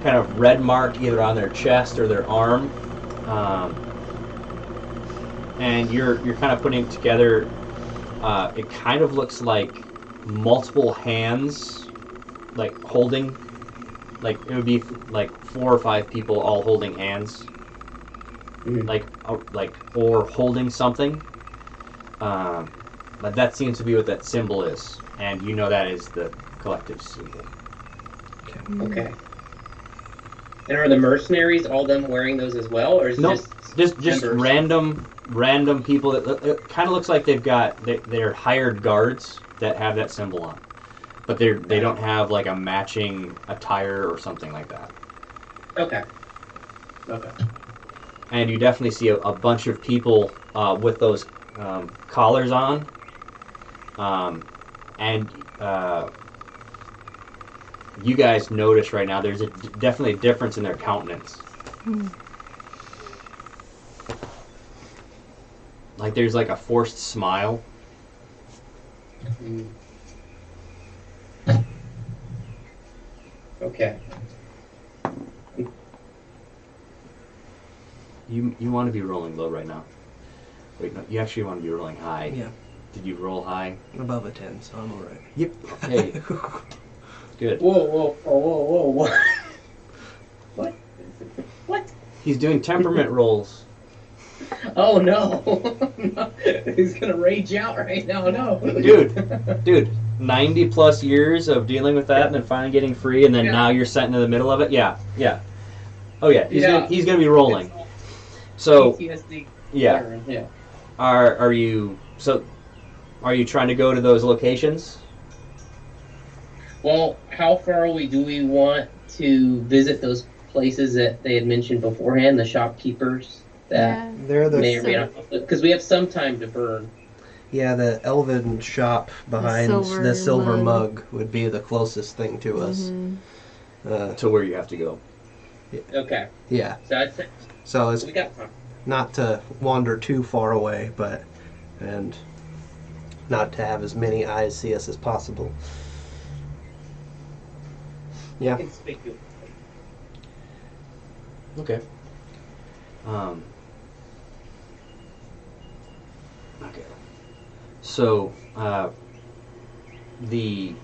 kind of red mark either on their chest or their arm, and you're kind of putting it together. It kind of looks like multiple hands, like holding. Like it would be like 4 or 5 people all holding hands, or holding something. But that seems to be what that symbol is, and you know that is the collective symbol. Okay. And are the mercenaries all them wearing those as well, or is Nope, it just members? random people that it kind of looks like they're hired guards that have that symbol on, but they don't have like a matching attire or something like that. Okay. Okay. And you definitely see a bunch of people with those collars on, and you guys notice right now there's definitely a difference in their countenance. Like there's like a forced smile. Okay. You want to be rolling low right now. Wait, no, you actually want to be rolling high. Yeah. Did you roll high? Above a 10, so I'm alright. Yep. Hey. Good. Whoa. What? What? He's doing temperament rolls. Oh no. No. He's gonna rage out right now. No. Dude, 90 plus years of dealing with that and then finally getting free, and then now you're set into the middle of it. Yeah. Oh yeah, he's gonna be rolling. So PTSD. yeah. Yeah. Are you trying to go to those locations? Well, how far away do we want to visit those places that they had mentioned beforehand, the shopkeepers that They're the may or may not, because we have some time to burn. Yeah, the elven shop behind the silver mug would be the closest thing to us. To where you have to go. Okay. Yeah. So I'd say So it's we got time. not to wander too far away, and not to have as many eyes see us as possible. Yeah. Conspicuous. Okay. Okay. So, the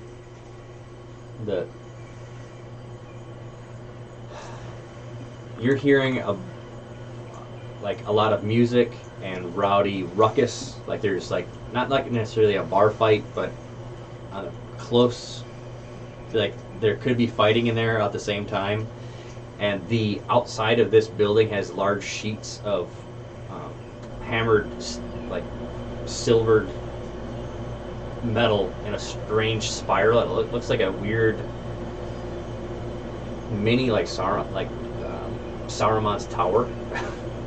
you're hearing a lot of music and rowdy ruckus. Like there's like not like necessarily a bar fight, but close. Like there could be fighting in there at the same time, and the outside of this building has large sheets of hammered, like silvered metal in a strange spiral. It looks like a weird mini, like Saruman's tower.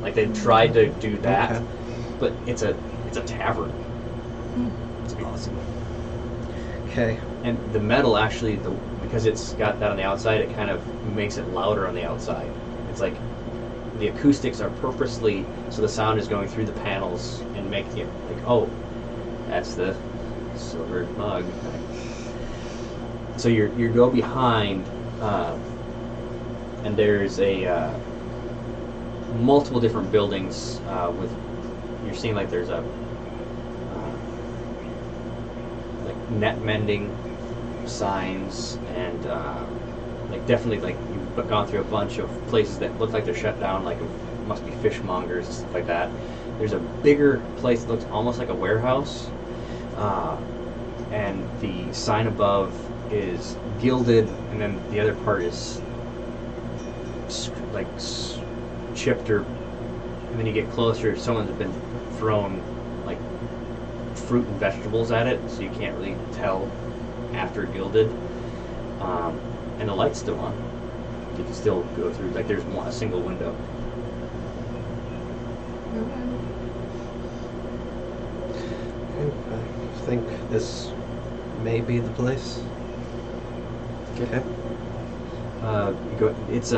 Like they tried to do that, Okay. but it's a tavern. It's Awesome. Okay. And the metal actually, because it's got that on the outside, it kind of makes it louder on the outside. It's like the acoustics are purposely so the sound is going through the panels and making it like, oh, that's the silver mug. So you go behind, and there's a multiple different buildings with. You're seeing like there's a like net mending signs and like definitely like you've gone through a bunch of places that look like they're shut down, like must be fishmongers and stuff like that. There's a bigger place that looks almost like a warehouse, and the sign above is gilded, and then the other part is chipped, or and then you get closer, someone's been thrown like fruit and vegetables at it, so you can't really tell after gilded. And the light's still on. You can still go through. Like there's a single window. I think this may be the place. Okay. You go. It's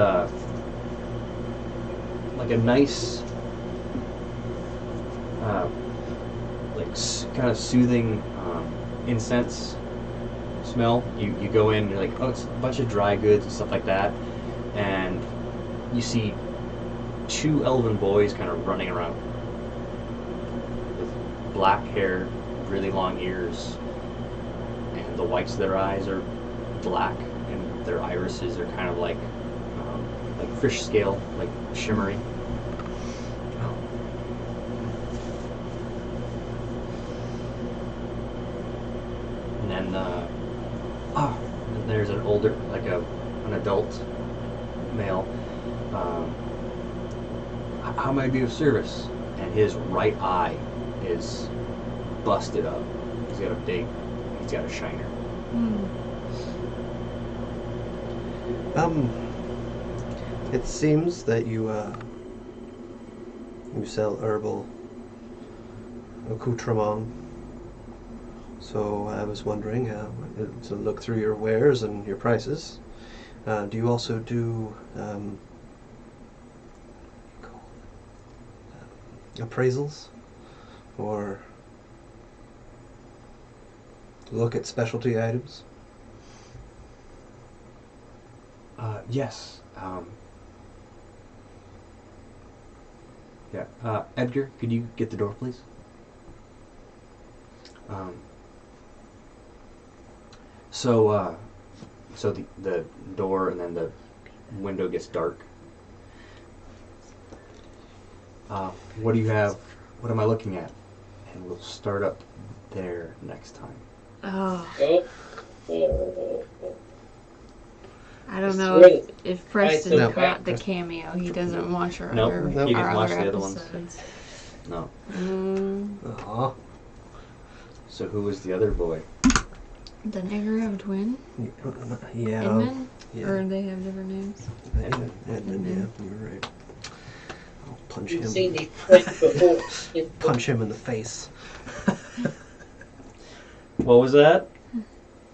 like a nice, kind of soothing incense smell. You go in, you're like, oh, it's a bunch of dry goods and stuff like that, and you see two elven boys kind of running around with black hair, really long ears, and the whites of their eyes are black, and their irises are kind of like fish scale, like shimmery. And then and there's an older, like an adult male. How may I be of service? And his right eye is busted up. He's got a shiner. It seems that you sell herbal accoutrement. So I was wondering, to look through your wares and your prices. Do you also do appraisals, or look at specialty items? Yes. Yeah. Edgar, could you get the door, please? So the door and then the window gets dark. What do you have? What am I looking at? And we'll start up there next time. Oh, Oh. I don't know if Preston No. caught the cameo. He doesn't watch our Nope, other, he didn't our watch other the other ones. episodes. No. Aw. So who was the other boy? The nigger have a twin? Yeah. Edmund? Yeah. Or they have different names? Edmund, yeah, you're right. I'll punch You've him. seen these twins before. Punch him in the face. What was that?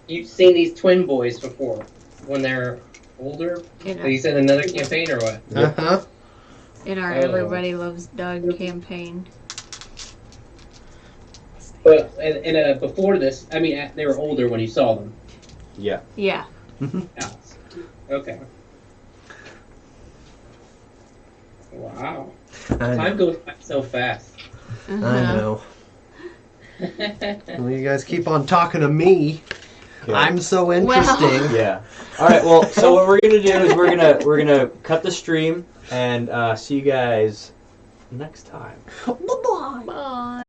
You've seen these twin boys before when they're older. In So our, you said another campaign or what? Uh-huh. in our Oh. Everybody Loves Doug campaign. But before this, I mean, they were older when you saw them. Yeah. Yeah. Yeah. Okay. Wow. Time goes by so fast. Uh-huh. I know. Well, you guys keep on talking to me. Okay. I'm so interesting. Yeah. All right. Well, so what we're gonna do is we're gonna cut the stream and see you guys next time. Bye-bye. Bye.